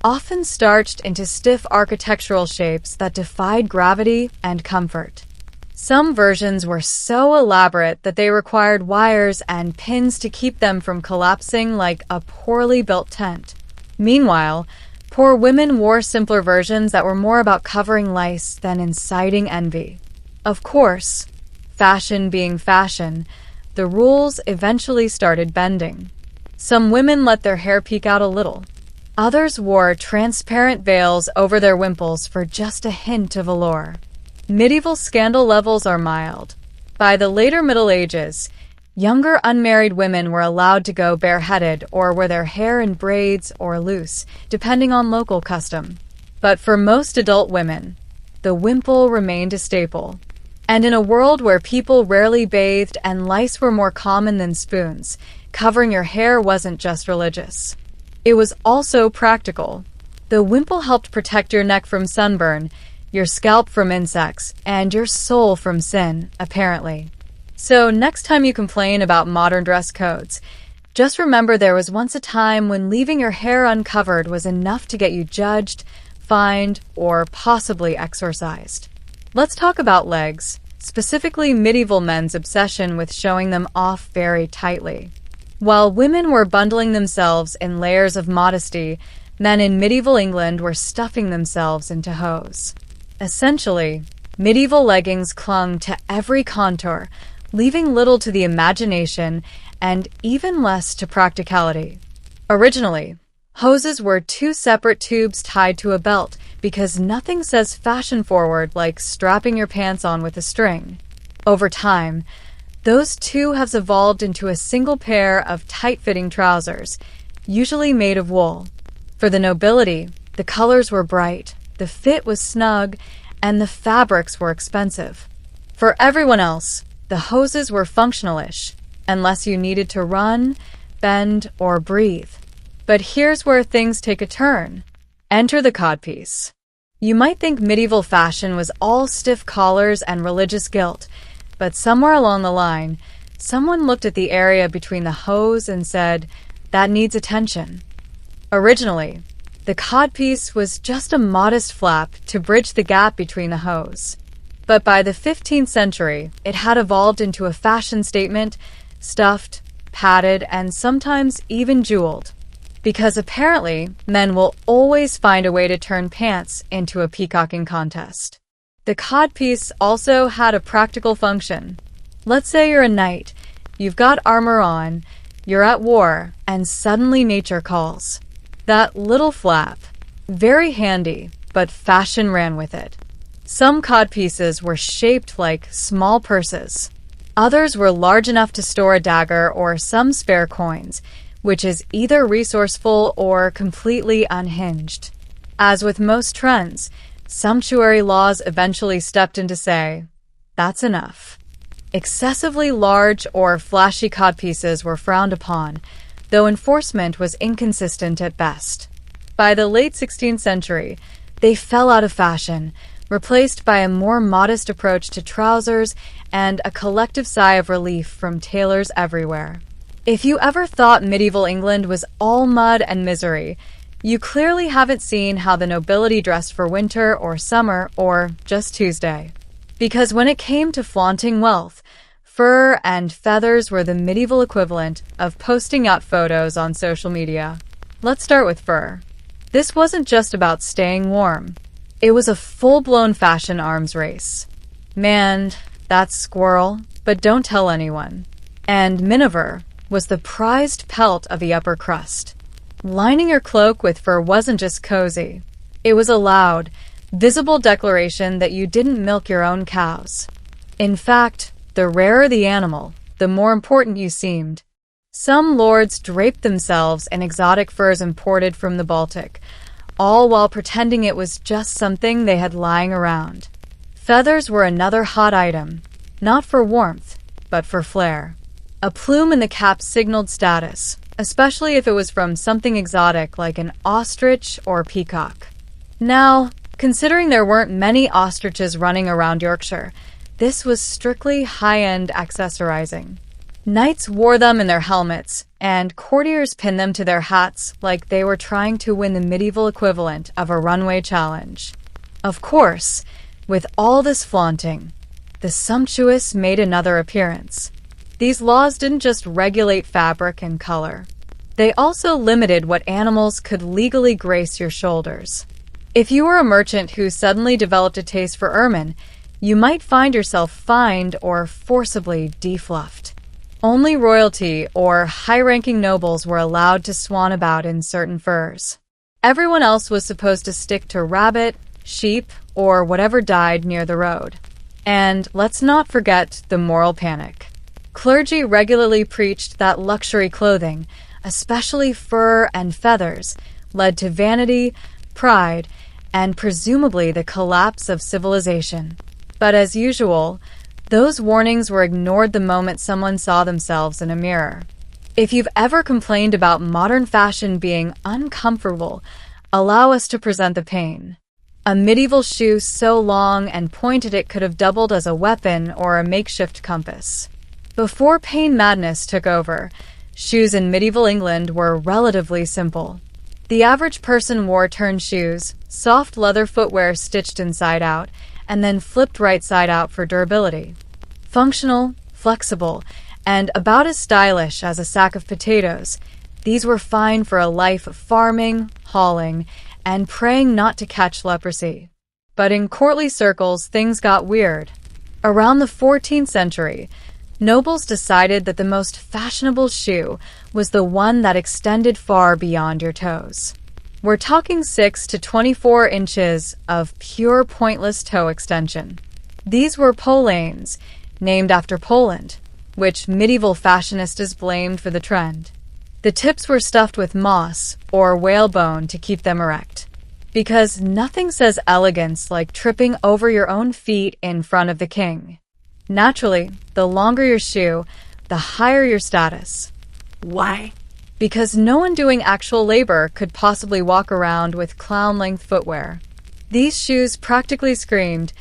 often starched into stiff architectural shapes that defied gravity and comfort. Some versions were so elaborate that they required wires and pins to keep them from collapsing like a poorly built tent. Meanwhile, poor women wore simpler versions that were more about covering lice than inciting envy. Of course, fashion being fashion, the rules eventually started bending. Some women let their hair peek out a little. Others wore transparent veils over their wimples for just a hint of allure. Medieval scandal levels are mild. By the later Middle Ages, younger unmarried women were allowed to go bareheaded or wear their hair in braids or loose, depending on local custom. But for most adult women, the wimple remained a staple. And in a world where people rarely bathed and lice were more common than spoons, covering your hair wasn't just religious. It was also practical. The wimple helped protect your neck from sunburn, your scalp from insects, and your soul from sin, apparently. So next time you complain about modern dress codes, just remember there was once a time when leaving your hair uncovered was enough to get you judged, fined, or possibly exorcised. Let's talk about legs, specifically medieval men's obsession with showing them off very tightly. While women were bundling themselves in layers of modesty, men in medieval England were stuffing themselves into hose. Essentially, medieval leggings clung to every contour, leaving little to the imagination and even less to practicality. Originally, hoses were two separate tubes tied to a belt because nothing says fashion-forward like strapping your pants on with a string. Over time, those two have evolved into a single pair of tight-fitting trousers, usually made of wool. For the nobility, the colors were bright, the fit was snug, and the fabrics were expensive. For everyone else, the hoses were functional-ish, unless you needed to run, bend, or breathe. But here's where things take a turn. Enter the codpiece. You might think medieval fashion was all stiff collars and religious guilt, but somewhere along the line, someone looked at the area between the hose and said, "That needs attention." Originally, the codpiece was just a modest flap to bridge the gap between the hose. But by the 15th century, it had evolved into a fashion statement, stuffed, padded, and sometimes even jeweled. Because apparently, men will always find a way to turn pants into a peacocking contest. The codpiece also had a practical function. Let's say you're a knight, you've got armor on, you're at war, and suddenly nature calls. That little flap, very handy, but fashion ran with it. Some codpieces were shaped like small purses. Others were large enough to store a dagger or some spare coins, which is either resourceful or completely unhinged. As with most trends, sumptuary laws eventually stepped in to say, "That's enough." Excessively large or flashy codpieces were frowned upon, though enforcement was inconsistent at best. By the late 16th century, they fell out of fashion, replaced by a more modest approach to trousers and a collective sigh of relief from tailors everywhere. If you ever thought medieval England was all mud and misery, you clearly haven't seen how the nobility dressed for winter or summer or just Tuesday. Because when it came to flaunting wealth, fur and feathers were the medieval equivalent of posting out photos on social media. Let's start with fur. This wasn't just about staying warm. It was a full-blown fashion arms race. Man, that's squirrel, but don't tell anyone. And miniver was the prized pelt of the upper crust. Lining your cloak with fur wasn't just cozy. It was a loud, visible declaration that you didn't milk your own cows. In fact, the rarer the animal, the more important you seemed. Some lords draped themselves in exotic furs imported from the Baltic, all while pretending it was just something they had lying around. Feathers were another hot item, not for warmth, but for flair. A plume in the cap signaled status, especially if it was from something exotic like an ostrich or peacock. Now, considering there weren't many ostriches running around Yorkshire, this was strictly high-end accessorizing. Knights wore them in their helmets, and courtiers pinned them to their hats like they were trying to win the medieval equivalent of a runway challenge. Of course, with all this flaunting, the sumptuous made another appearance. These laws didn't just regulate fabric and color. They also limited what animals could legally grace your shoulders. If you were a merchant who suddenly developed a taste for ermine, you might find yourself fined or forcibly defluffed. Only royalty or high-ranking nobles were allowed to swan about in certain furs. Everyone else was supposed to stick to rabbit, sheep, or whatever died near the road. And let's not forget the moral panic. Clergy regularly preached that luxury clothing, especially fur and feathers, led to vanity, pride, and presumably the collapse of civilization. But as usual, those warnings were ignored the moment someone saw themselves in a mirror. If you've ever complained about modern fashion being uncomfortable, allow us to present the pain. A medieval shoe so long and pointed it could have doubled as a weapon or a makeshift compass. Before pain madness took over, shoes in medieval England were relatively simple. The average person wore turned shoes, soft leather footwear stitched inside out, and then flipped right side out for durability. Functional, flexible, and about as stylish as a sack of potatoes, these were fine for a life of farming, hauling, and praying not to catch leprosy. But in courtly circles, things got weird. Around the 14th century, nobles decided that the most fashionable shoe was the one that extended far beyond your toes. We're talking 6 to 24 inches of pure pointless toe extension. These were polanes, named after Poland, which medieval fashionistas blamed for the trend. The tips were stuffed with moss or whalebone to keep them erect, because nothing says elegance like tripping over your own feet in front of the king. Naturally, the longer your shoe, the higher your status. Why? Because no one doing actual labor could possibly walk around with clown-length footwear. These shoes practically screamed,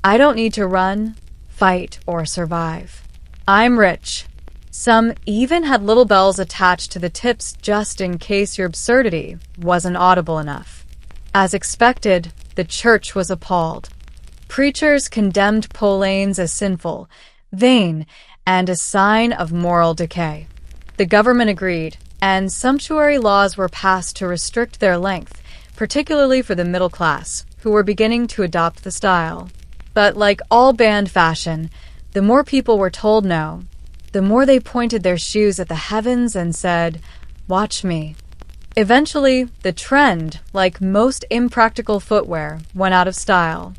"I don't need to run, fight, or survive. I'm rich." Some even had little bells attached to the tips just in case your absurdity wasn't audible enough. As expected, the church was appalled. Preachers condemned polanes as sinful, vain, and a sign of moral decay. The government agreed, and sumptuary laws were passed to restrict their length, particularly for the middle class, who were beginning to adopt the style. But like all banned fashion, the more people were told no, the more they pointed their shoes at the heavens and said, "Watch me." Eventually, the trend, like most impractical footwear, went out of style.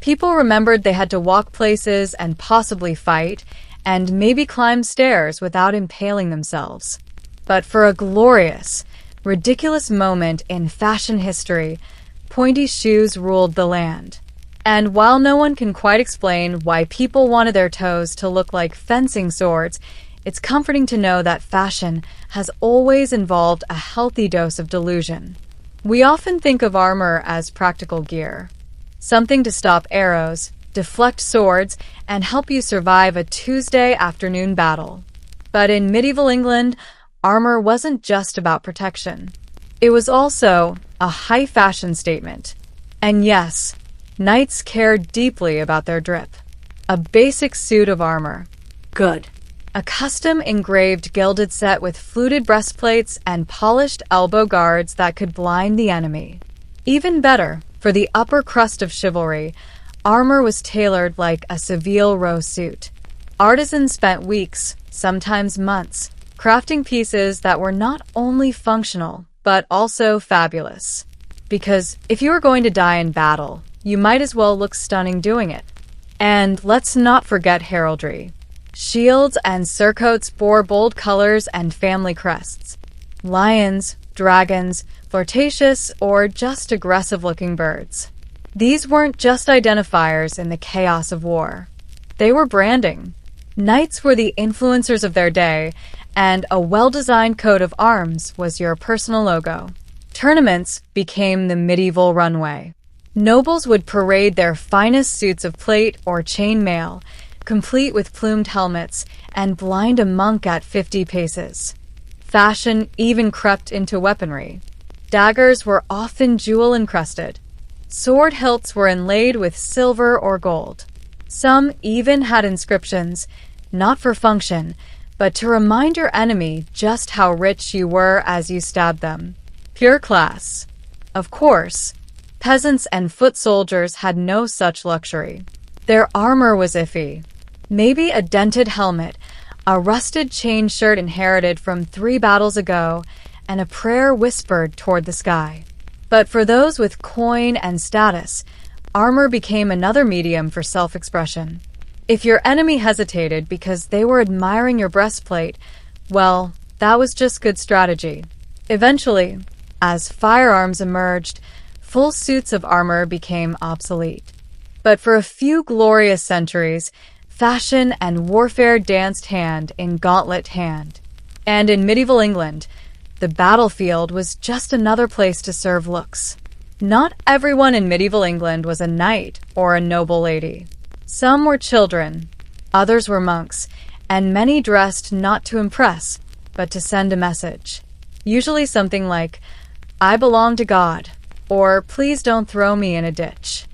People remembered they had to walk places and possibly fight, and maybe climb stairs without impaling themselves. But for a glorious, ridiculous moment in fashion history, pointy shoes ruled the land. And while no one can quite explain why people wanted their toes to look like fencing swords, it's comforting to know that fashion has always involved a healthy dose of delusion. We often think of armor as practical gear, something to stop arrows, deflect swords, and help you survive a Tuesday afternoon battle. But in medieval England, armor wasn't just about protection. It was also a high fashion statement. And yes, knights cared deeply about their drip. A basic suit of armor. Good. A custom engraved gilded set with fluted breastplates and polished elbow guards that could blind the enemy. Even better, for the upper crust of chivalry, armor was tailored like a Savile Row suit. Artisans spent weeks, sometimes months, crafting pieces that were not only functional, but also fabulous. Because if you were going to die in battle, you might as well look stunning doing it. And let's not forget heraldry. Shields and surcoats bore bold colors and family crests. Lions, dragons, flirtatious, or just aggressive-looking birds. These weren't just identifiers in the chaos of war. They were branding. Knights were the influencers of their day, and a well-designed coat of arms was your personal logo. Tournaments became the medieval runway. Nobles would parade their finest suits of plate or chain mail, complete with plumed helmets, and blind a monk at 50 paces. Fashion even crept into weaponry. Daggers were often jewel-encrusted. Sword hilts were inlaid with silver or gold. Some even had inscriptions, not for function, but to remind your enemy just how rich you were as you stabbed them. Pure class. Of course, peasants and foot soldiers had no such luxury. Their armor was iffy. Maybe a dented helmet, a rusted chain shirt inherited from 3 battles ago, and a prayer whispered toward the sky. But for those with coin and status, armor became another medium for self-expression. If your enemy hesitated because they were admiring your breastplate, well, that was just good strategy. Eventually, as firearms emerged, full suits of armor became obsolete. But for a few glorious centuries, fashion and warfare danced hand in gauntlet hand. And in medieval England, the battlefield was just another place to serve looks. Not everyone in medieval England was a knight or a noble lady. Some were children, others were monks, and many dressed not to impress, but to send a message. Usually something like, "I belong to God," or "Please don't throw me in a ditch."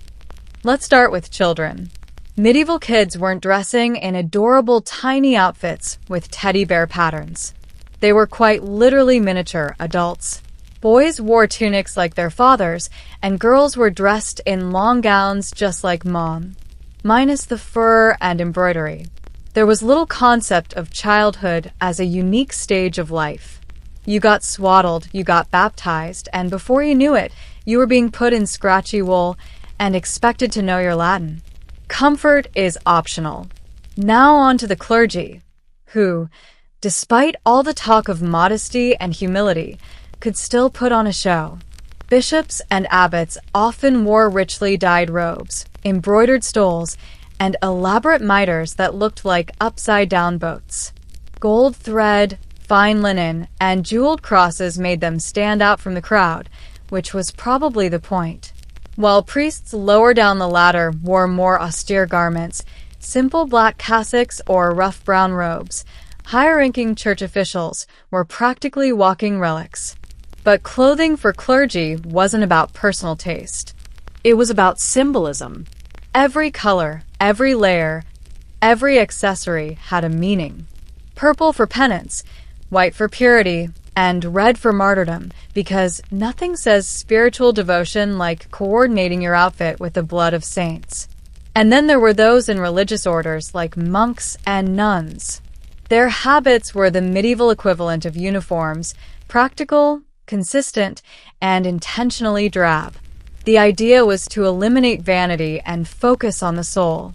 Let's start with children. Medieval kids weren't dressing in adorable tiny outfits with teddy bear patterns. They were quite literally miniature adults. Boys wore tunics like their fathers, and girls were dressed in long gowns just like mom, minus the fur and embroidery. There was little concept of childhood as a unique stage of life. You got swaddled, you got baptized, and before you knew it, you were being put in scratchy wool and expected to know your Latin. Comfort is optional. Now on to the clergy, who, despite all the talk of modesty and humility, could still put on a show. Bishops and abbots often wore richly dyed robes, embroidered stoles, and elaborate mitres that looked like upside-down boats. Gold thread, fine linen, and jeweled crosses made them stand out from the crowd, which was probably the point. While priests lower down the ladder wore more austere garments, simple black cassocks or rough brown robes, higher-ranking church officials were practically walking relics. But clothing for clergy wasn't about personal taste. It was about symbolism. Every color, every layer, every accessory had a meaning. Purple for penance, white for purity, and red for martyrdom, because nothing says spiritual devotion like coordinating your outfit with the blood of saints. And then there were those in religious orders like monks and nuns. Their habits were the medieval equivalent of uniforms, practical, consistent, and intentionally drab. The idea was to eliminate vanity and focus on the soul.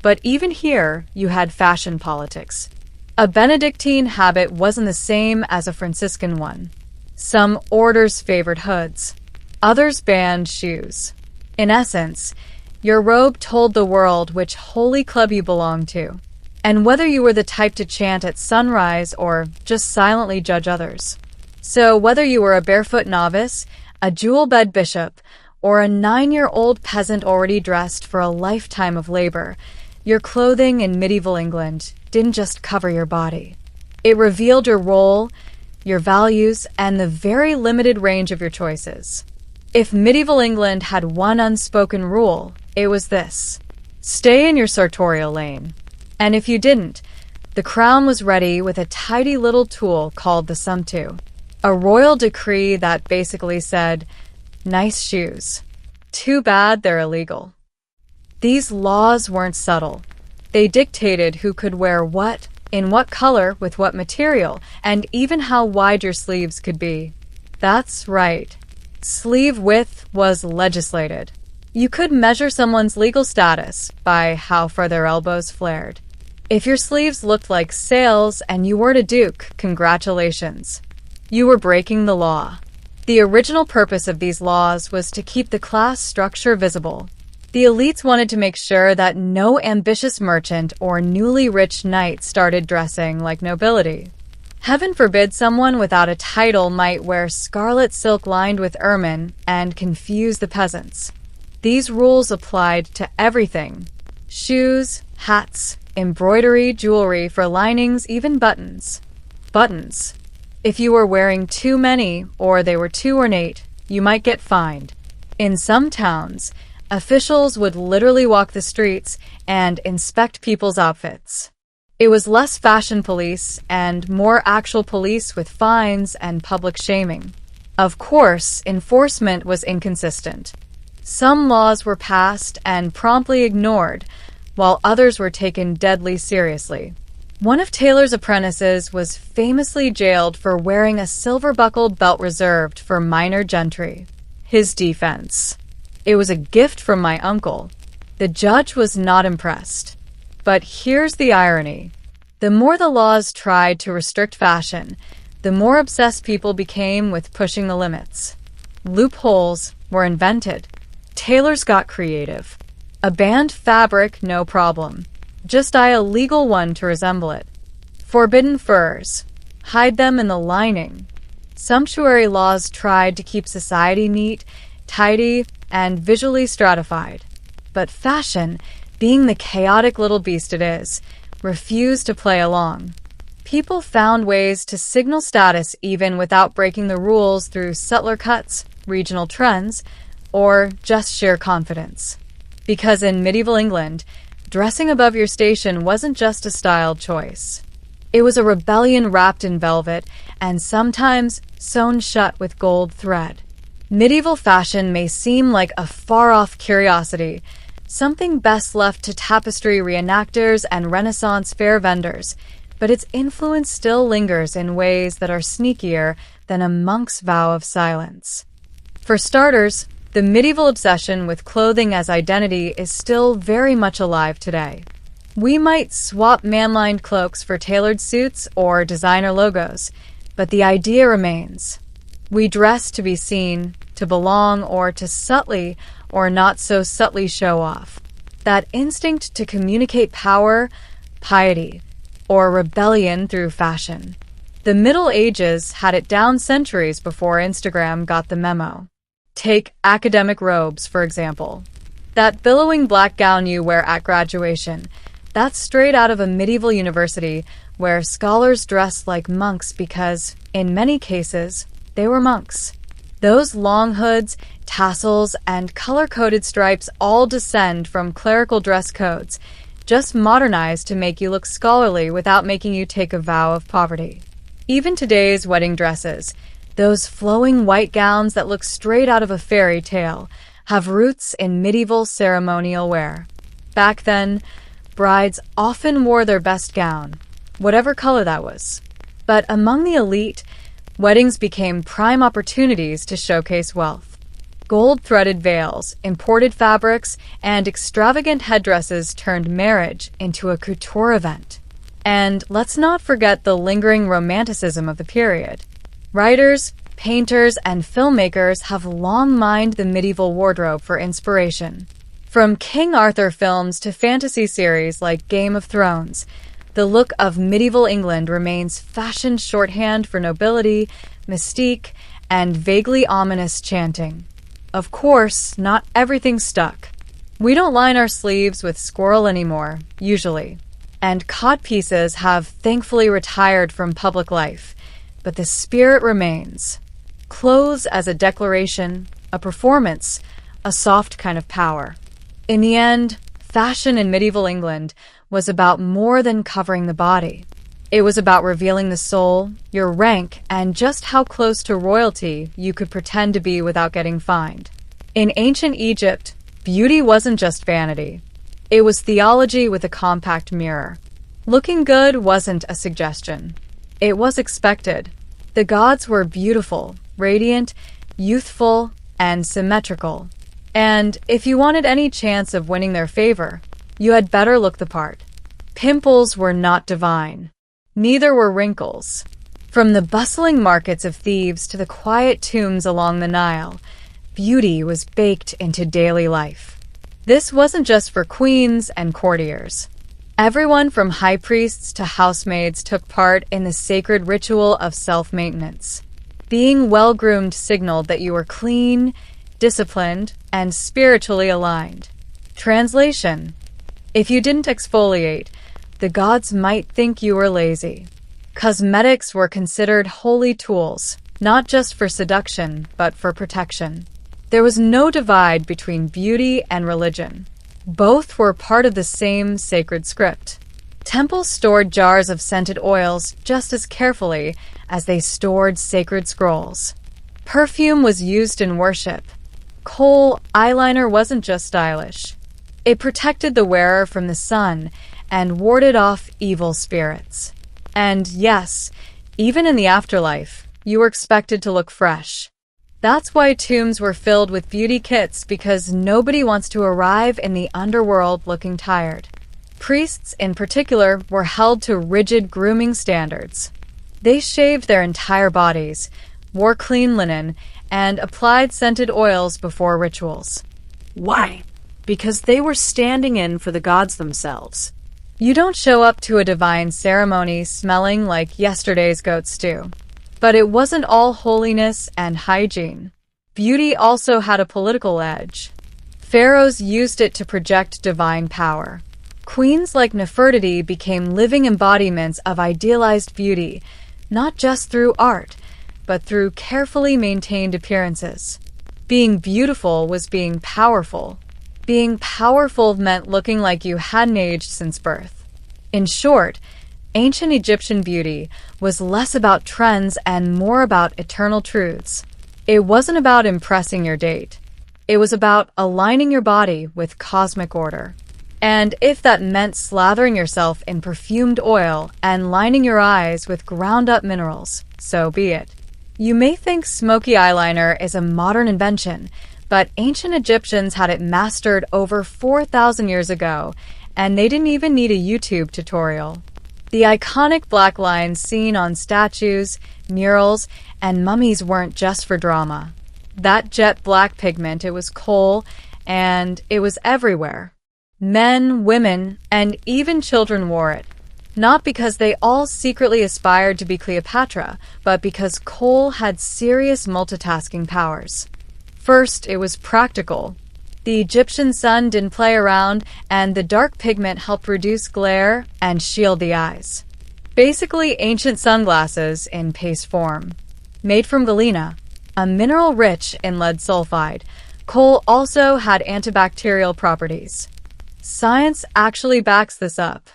But even here, you had fashion politics. A Benedictine habit wasn't the same as a Franciscan one. Some orders favored hoods. Others banned shoes. In essence, your robe told the world which holy club you belonged to, and whether you were the type to chant at sunrise or just silently judge others. So whether you were a barefoot novice, a jewel-bed bishop, or a 9-year-old peasant already dressed for a lifetime of labor, your clothing in medieval England didn't just cover your body. It revealed your role, your values, and the very limited range of your choices. If medieval England had one unspoken rule, it was this: stay in your sartorial lane. And if you didn't, the crown was ready with a tidy little tool called the sumptu, a royal decree that basically said, "Nice shoes. Too bad they're illegal." These laws weren't subtle. They dictated who could wear what, in what color, with what material, and even how wide your sleeves could be. That's right. Sleeve width was legislated. You could measure someone's legal status by how far their elbows flared. If your sleeves looked like sails and you weren't a duke, congratulations. You were breaking the law. The original purpose of these laws was to keep the class structure visible. The elites wanted to make sure that no ambitious merchant or newly rich knight started dressing like nobility. Heaven forbid someone without a title might wear scarlet silk lined with ermine and confuse the peasants. These rules applied to everything: shoes, hats, embroidery, jewelry for linings, even buttons. Buttons. If you were wearing too many or they were too ornate, you might get fined. In some towns, officials would literally walk the streets and inspect people's outfits. It was less fashion police and more actual police with fines and public shaming. Of course, enforcement was inconsistent. Some laws were passed and promptly ignored, while others were taken deadly seriously. One of Taylor's apprentices was famously jailed for wearing a silver-buckled belt reserved for minor gentry. His defense: "It was a gift from my uncle." The judge was not impressed. But here's the irony. The more the laws tried to restrict fashion, the more obsessed people became with pushing the limits. Loopholes were invented. Tailors got creative. A banned fabric, no problem. Just dye a legal one to resemble it. Forbidden furs. hide them in the lining. Sumptuary laws tried to keep society neat, tidy, and visually stratified. But fashion, being the chaotic little beast it is, refused to play along. People found ways to signal status even without breaking the rules through subtler cuts, regional trends, or just sheer confidence. Because in medieval England, dressing above your station wasn't just a style choice. It was a rebellion wrapped in velvet and sometimes sewn shut with gold thread. Medieval fashion may seem like a far-off curiosity, something best left to tapestry reenactors and Renaissance fair vendors, but its influence still lingers in ways that are sneakier than a monk's vow of silence. For starters, the medieval obsession with clothing as identity is still very much alive today. We might swap man-lined cloaks for tailored suits or designer logos, but the idea remains. We dress to be seen, to belong, or to subtly or not so subtly show off. That instinct to communicate power, piety, or rebellion through fashion. The Middle Ages had it down centuries before Instagram got the memo. Take academic robes, for example. That billowing black gown you wear at graduation, that's straight out of a medieval university where scholars dressed like monks because, in many cases, they were monks. Those long hoods, tassels, and color-coded stripes all descend from clerical dress codes, just modernized to make you look scholarly without making you take a vow of poverty. Even today's wedding dresses, those flowing white gowns that look straight out of a fairy tale, have roots in medieval ceremonial wear. Back then, brides often wore their best gown, whatever color that was. But among the elite, weddings became prime opportunities to showcase wealth. Gold-threaded veils, imported fabrics, and extravagant headdresses turned marriage into a couture event. And let's not forget the lingering romanticism of the period. Writers, painters, and filmmakers have long mined the medieval wardrobe for inspiration. From King Arthur films to fantasy series like Game of Thrones, the look of medieval England remains fashion shorthand for nobility, mystique, and vaguely ominous chanting. Of course, not everything stuck. We don't line our sleeves with squirrel anymore, usually. And codpieces have thankfully retired from public life, but the spirit remains. Clothes as a declaration, a performance, a soft kind of power. In the end, fashion in medieval England was about more than covering the body. It was about revealing the soul, your rank, and just how close to royalty you could pretend to be without getting fined. In ancient Egypt, beauty wasn't just vanity. It was theology with a compact mirror. Looking good wasn't a suggestion. It was expected. The gods were beautiful, radiant, youthful, and symmetrical. And if you wanted any chance of winning their favor, you had better look the part. Pimples were not divine. Neither were wrinkles. From the bustling markets of Thebes to the quiet tombs along the Nile, beauty was baked into daily life. This wasn't just for queens and courtiers. Everyone from high priests to housemaids took part in the sacred ritual of self-maintenance. Being well-groomed signaled that you were clean, disciplined, and spiritually aligned. Translation: if you didn't exfoliate, the gods might think you were lazy. Cosmetics were considered holy tools, not just for seduction, but for protection. There was no divide between beauty and religion. Both were part of the same sacred script. Temples stored jars of scented oils just as carefully as they stored sacred scrolls. Perfume was used in worship. Kohl eyeliner wasn't just stylish. It protected the wearer from the sun and warded off evil spirits. And yes, even in the afterlife, you were expected to look fresh. That's why tombs were filled with beauty kits, because nobody wants to arrive in the underworld looking tired. Priests, in particular, were held to rigid grooming standards. They shaved their entire bodies, wore clean linen, and applied scented oils before rituals. Why? Because they were standing in for the gods themselves. You don't show up to a divine ceremony smelling like yesterday's goat stew. But it wasn't all holiness and hygiene. Beauty also had a political edge. Pharaohs used it to project divine power. Queens like Nefertiti became living embodiments of idealized beauty, not just through art, but through carefully maintained appearances. Being beautiful was being powerful. Being powerful meant looking like you hadn't aged since birth. In short, ancient Egyptian beauty was less about trends and more about eternal truths. It wasn't about impressing your date. It was about aligning your body with cosmic order. And if that meant slathering yourself in perfumed oil and lining your eyes with ground-up minerals, so be it. You may think smoky eyeliner is a modern invention, but ancient Egyptians had it mastered over 4,000 years ago, and they didn't even need a YouTube tutorial. The iconic black lines seen on statues, murals, and mummies weren't just for drama. That jet black pigment, it was kohl, and it was everywhere. Men, women, and even children wore it. Not because they all secretly aspired to be Cleopatra, but because kohl had serious multitasking powers. First, it was practical. The Egyptian sun didn't play around, and the dark pigment helped reduce glare and shield the eyes. Basically, ancient sunglasses in paste form. Made from galena, a mineral rich in lead sulfide, kohl also had antibacterial properties. Science actually backs this up.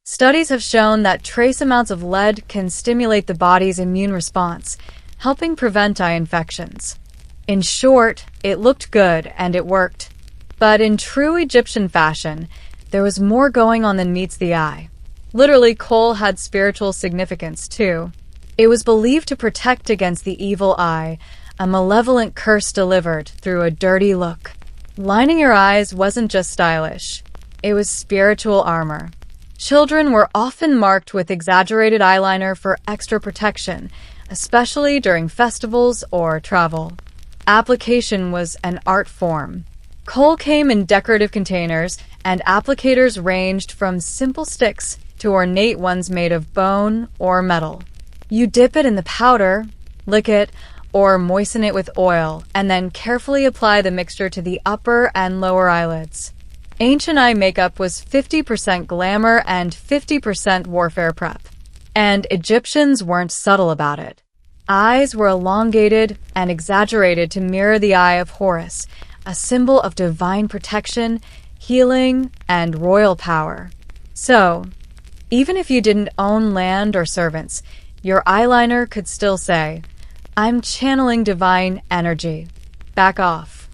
Studies have shown that trace amounts of lead can stimulate the body's immune response, helping prevent eye infections. In short, it looked good and it worked. But in true Egyptian fashion, there was more going on than meets the eye. Literally, kohl had spiritual significance too. It was believed to protect against the evil eye, a malevolent curse delivered through a dirty look. Lining your eyes wasn't just stylish. It was spiritual armor. Children were often marked with exaggerated eyeliner for extra protection, especially during festivals or travel. Application was an art form. Kohl came in decorative containers, and applicators ranged from simple sticks to ornate ones made of bone or metal. You dip it in the powder, lick it, or moisten it with oil, and then carefully apply the mixture to the upper and lower eyelids. Ancient eye makeup was 50% glamour and 50% warfare prep. And Egyptians weren't subtle about it. Eyes were elongated and exaggerated to mirror the eye of Horus, a symbol of divine protection, healing, and royal power. So, even if you didn't own land or servants, your eyeliner could still say, "I'm channeling divine energy. Back off."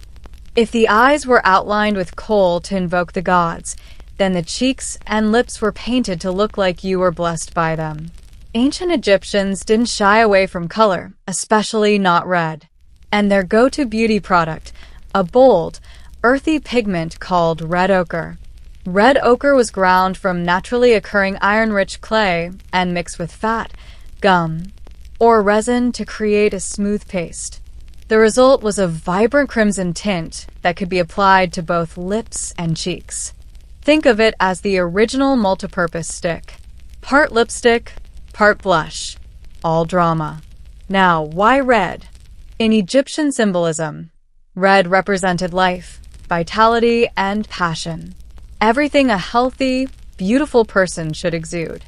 If the eyes were outlined with kohl to invoke the gods, then the cheeks and lips were painted to look like you were blessed by them. Ancient Egyptians didn't shy away from color, especially not red. And their go-to beauty product, a bold, earthy pigment called red ochre. Red ochre was ground from naturally occurring iron-rich clay and mixed with fat, gum, or resin to create a smooth paste. The result was a vibrant crimson tint that could be applied to both lips and cheeks. Think of it as the original multipurpose stick. Part lipstick, part blush. All drama. Now, why red? In Egyptian symbolism, red represented life, vitality, and passion. Everything a healthy, beautiful person should exude.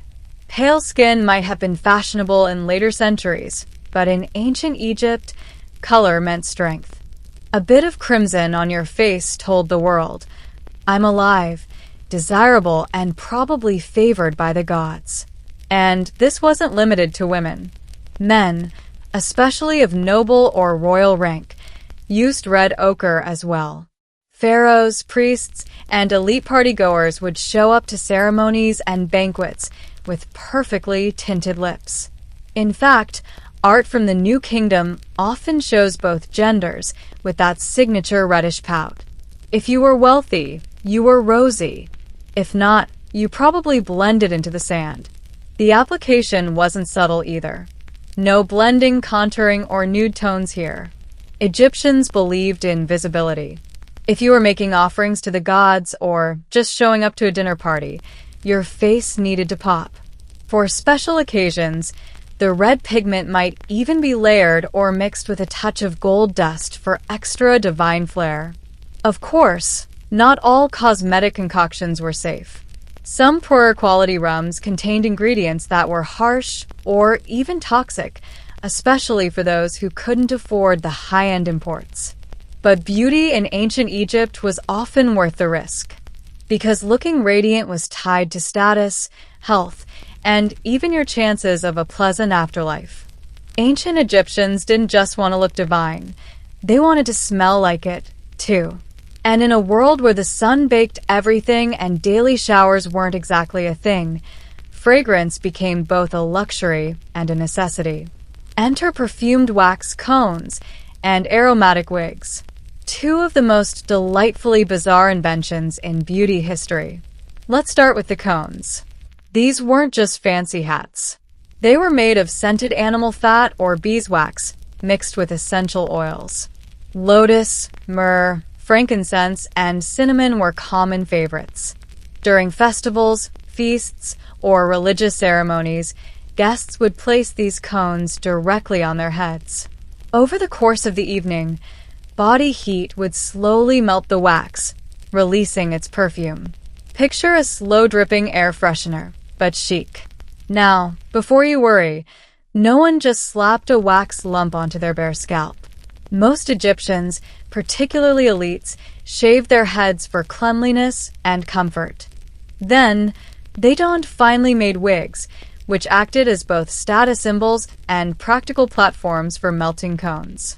Pale skin might have been fashionable in later centuries, but in ancient Egypt, color meant strength. A bit of crimson on your face told the world, "I'm alive, desirable, and probably favored by the gods." And this wasn't limited to women. Men, especially of noble or royal rank, used red ochre as well. Pharaohs, priests, and elite partygoers would show up to ceremonies and banquets with perfectly tinted lips. In fact, art from the New Kingdom often shows both genders with that signature reddish pout. If you were wealthy, you were rosy. If not, you probably blended into the sand. The application wasn't subtle either. No blending, contouring, or nude tones here. Egyptians believed in visibility. If you were making offerings to the gods or just showing up to a dinner party, your face needed to pop. For special occasions, the red pigment might even be layered or mixed with a touch of gold dust for extra divine flair. Of course, not all cosmetic concoctions were safe. Some poorer quality rums contained ingredients that were harsh or even toxic, especially for those who couldn't afford the high-end imports. But beauty in ancient Egypt was often worth the risk, because looking radiant was tied to status, health, and even your chances of a pleasant afterlife. Ancient Egyptians didn't just want to look divine, they wanted to smell like it, too. And in a world where the sun baked everything and daily showers weren't exactly a thing, fragrance became both a luxury and a necessity. Enter perfumed wax cones and aromatic wigs, two of the most delightfully bizarre inventions in beauty history. Let's start with the cones. These weren't just fancy hats. They were made of scented animal fat or beeswax mixed with essential oils. Lotus, myrrh, frankincense, and cinnamon were common favorites. During festivals, feasts, or religious ceremonies, guests would place these cones directly on their heads. Over the course of the evening, body heat would slowly melt the wax, releasing its perfume. Picture a slow-dripping air freshener, but chic. Now, before you worry, no one just slapped a wax lump onto their bare scalp. Most Egyptians, particularly elites, shaved their heads for cleanliness and comfort. Then, they donned finely made wigs, which acted as both status symbols and practical platforms for melting cones.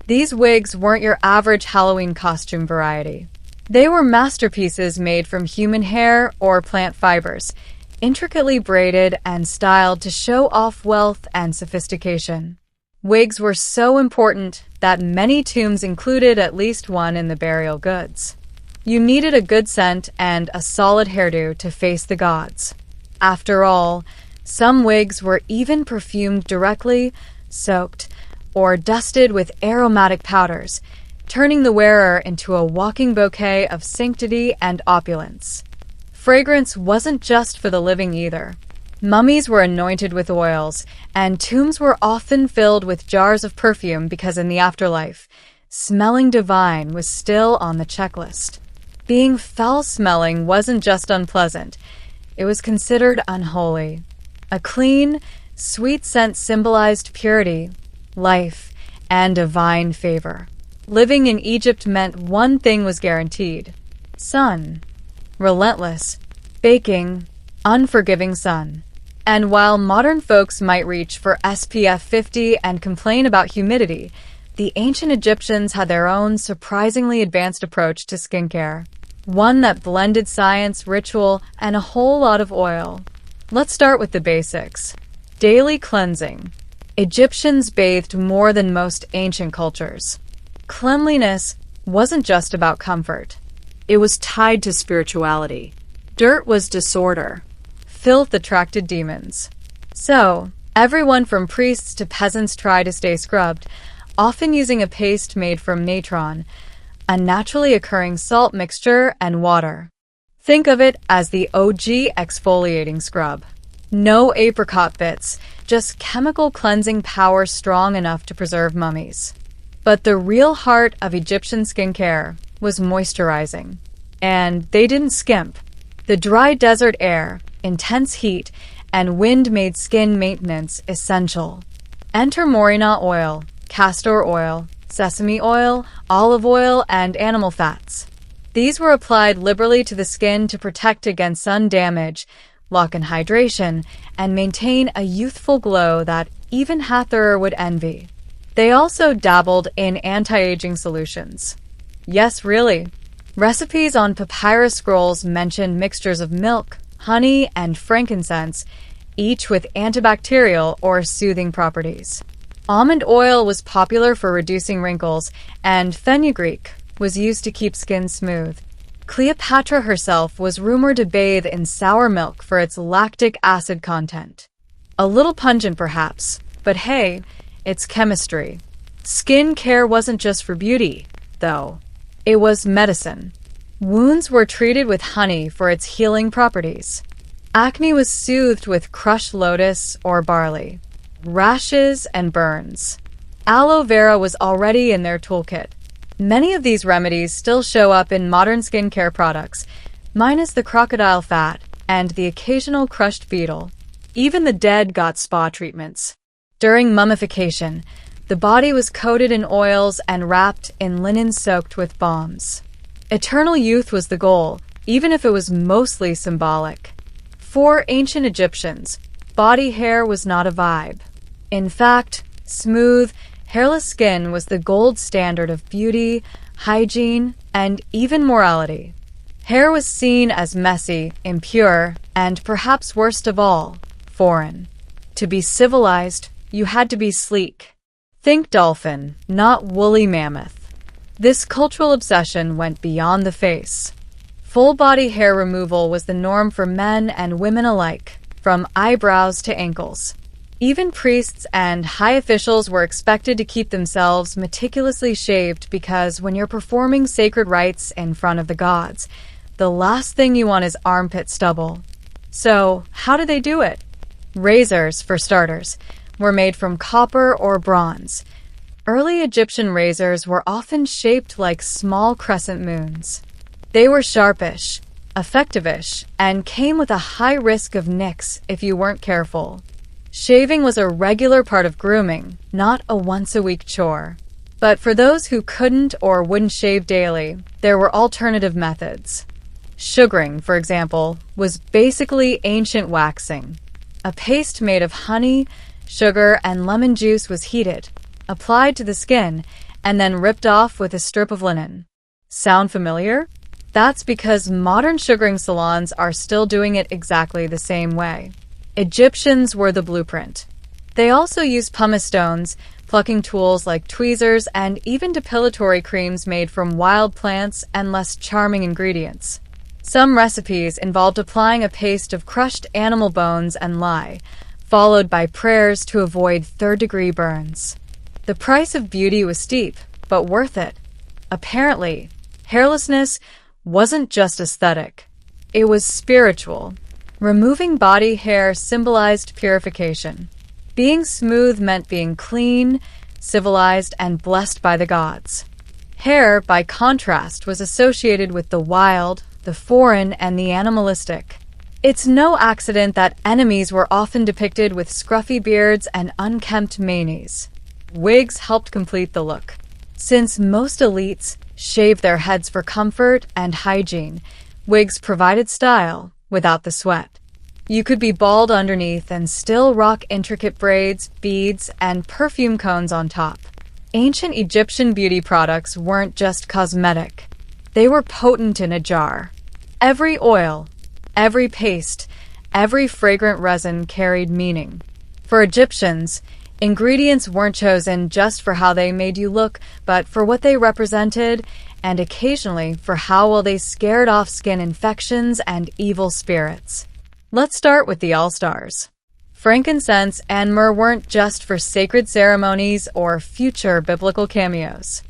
These wigs weren't your average Halloween costume variety. They were masterpieces made from human hair or plant fibers, intricately braided and styled to show off wealth and sophistication. Wigs were so important that many tombs included at least one in the burial goods. You needed a good scent and a solid hairdo to face the gods. After all, some wigs were even perfumed directly, soaked, or dusted with aromatic powders, turning the wearer into a walking bouquet of sanctity and opulence. Fragrance wasn't just for the living either. Mummies were anointed with oils, and tombs were often filled with jars of perfume because in the afterlife, smelling divine was still on the checklist. Being foul-smelling wasn't just unpleasant, it was considered unholy. A clean, sweet scent symbolized purity, life, and divine favor. Living in Egypt meant one thing was guaranteed: sun. Relentless, baking, unforgiving sun. And while modern folks might reach for SPF 50 and complain about humidity, the ancient Egyptians had their own surprisingly advanced approach to skincare. One that blended science, ritual, and a whole lot of oil. Let's start with the basics. Daily cleansing. Egyptians bathed more than most ancient cultures. Cleanliness wasn't just about comfort. It was tied to spirituality. Dirt was disorder. Filth attracted demons. So, everyone from priests to peasants tried to stay scrubbed, often using a paste made from natron, a naturally occurring salt mixture, and water. Think of it as the OG exfoliating scrub. No apricot bits, just chemical cleansing power strong enough to preserve mummies. But the real heart of Egyptian skincare was moisturizing. And they didn't skimp. The dry desert air, intense heat, and wind made skin maintenance essential. Enter morina oil, castor oil, sesame oil, olive oil, and animal fats. These were applied liberally to the skin to protect against sun damage, lock in hydration, and maintain a youthful glow that even Hathor would envy. They also dabbled in anti-aging solutions. Yes, really. Recipes on papyrus scrolls mentioned mixtures of milk, honey, and frankincense, each with antibacterial or soothing properties. Almond oil was popular for reducing wrinkles, and fenugreek was used to keep skin smooth. Cleopatra herself was rumored to bathe in sour milk for its lactic acid content. A little pungent, perhaps, but hey, it's chemistry. Skin care wasn't just for beauty, though. It was medicine. Wounds were treated with honey for its healing properties. Acne was soothed with crushed lotus or barley. Rashes and burns. Aloe vera was already in their toolkit. Many of these remedies still show up in modern skincare products, minus the crocodile fat and the occasional crushed beetle. Even the dead got spa treatments. During mummification, the body was coated in oils and wrapped in linen soaked with balms. Eternal youth was the goal, even if it was mostly symbolic. For ancient Egyptians, body hair was not a vibe. In fact, smooth, hairless skin was the gold standard of beauty, hygiene, and even morality. Hair was seen as messy, impure, and perhaps worst of all, foreign. To be civilized, you had to be sleek. Think dolphin, not woolly mammoth. This cultural obsession went beyond the face. Full-body hair removal was the norm for men and women alike, from eyebrows to ankles. Even priests and high officials were expected to keep themselves meticulously shaved because when you're performing sacred rites in front of the gods, the last thing you want is armpit stubble. So, how did they do it? Razors, for starters, were made from copper or bronze. Early Egyptian razors were often shaped like small crescent moons. They were sharpish, effective-ish, and came with a high risk of nicks if you weren't careful. Shaving was a regular part of grooming, not a once-a-week chore. But for those who couldn't or wouldn't shave daily, there were alternative methods. Sugaring, for example, was basically ancient waxing. A paste made of honey, sugar, and lemon juice was heated, applied to the skin, and then ripped off with a strip of linen. Sound familiar? That's because modern sugaring salons are still doing it exactly the same way. Egyptians were the blueprint. They also used pumice stones, plucking tools like tweezers, and even depilatory creams made from wild plants and less charming ingredients. Some recipes involved applying a paste of crushed animal bones and lye, followed by prayers to avoid third-degree burns. The price of beauty was steep, but worth it. Apparently, hairlessness wasn't just aesthetic. It was spiritual. Removing body hair symbolized purification. Being smooth meant being clean, civilized, and blessed by the gods. Hair, by contrast, was associated with the wild, the foreign, and the animalistic. It's no accident that enemies were often depicted with scruffy beards and unkempt manes. Wigs helped complete the look. Since most elites shaved their heads for comfort and hygiene, wigs provided style without the sweat. You could be bald underneath and still rock intricate braids, beads, and perfume cones on top. Ancient Egyptian beauty products weren't just cosmetic. They were potent in a jar. Every oil, every paste, every fragrant resin carried meaning. For Egyptians, ingredients weren't chosen just for how they made you look, but for what they represented, and occasionally for how well they scared off skin infections and evil spirits. Let's start with the all-stars. Frankincense and myrrh weren't just for sacred ceremonies or future biblical cameos.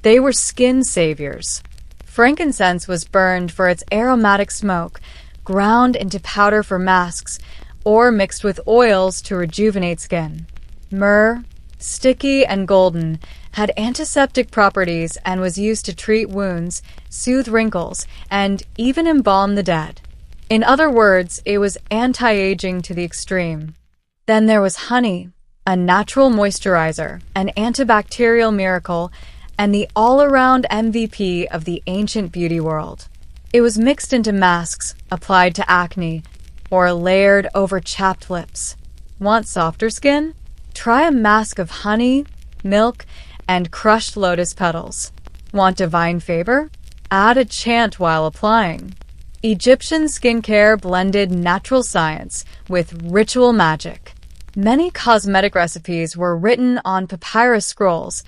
They were skin saviors. Frankincense was burned for its aromatic smoke, ground into powder for masks, or mixed with oils to rejuvenate skin. Myrrh, sticky and golden, had antiseptic properties and was used to treat wounds, soothe wrinkles, and even embalm the dead. In other words, it was anti-aging to the extreme. Then there was honey, a natural moisturizer, an antibacterial miracle, and the all-around MVP of the ancient beauty world. It was mixed into masks, applied to acne, or layered over chapped lips. Want softer skin? Try a mask of honey, milk, and crushed lotus petals. Want divine favor? Add a chant while applying. Egyptian skincare blended natural science with ritual magic. Many cosmetic recipes were written on papyrus scrolls,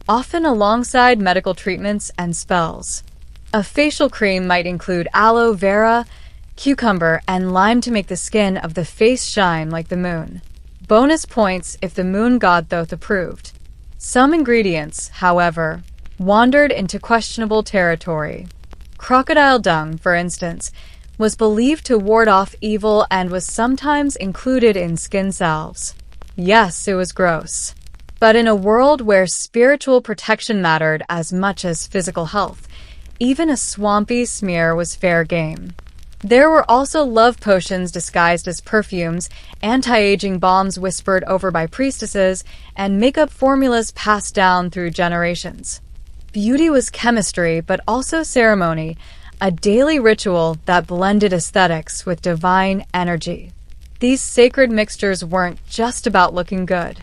often alongside medical treatments and spells. A facial cream might include aloe vera, cucumber, and lime to make the skin of the face shine like the moon. Bonus points if the moon god Thoth approved. Some ingredients, however, wandered into questionable territory. Crocodile dung, for instance, was believed to ward off evil and was sometimes included in skin salves. Yes, it was gross. But in a world where spiritual protection mattered as much as physical health, even a swampy smear was fair game. There were also love potions disguised as perfumes, anti-aging balms whispered over by priestesses, and makeup formulas passed down through generations. Beauty was chemistry, but also ceremony, a daily ritual that blended aesthetics with divine energy. These sacred mixtures weren't just about looking good.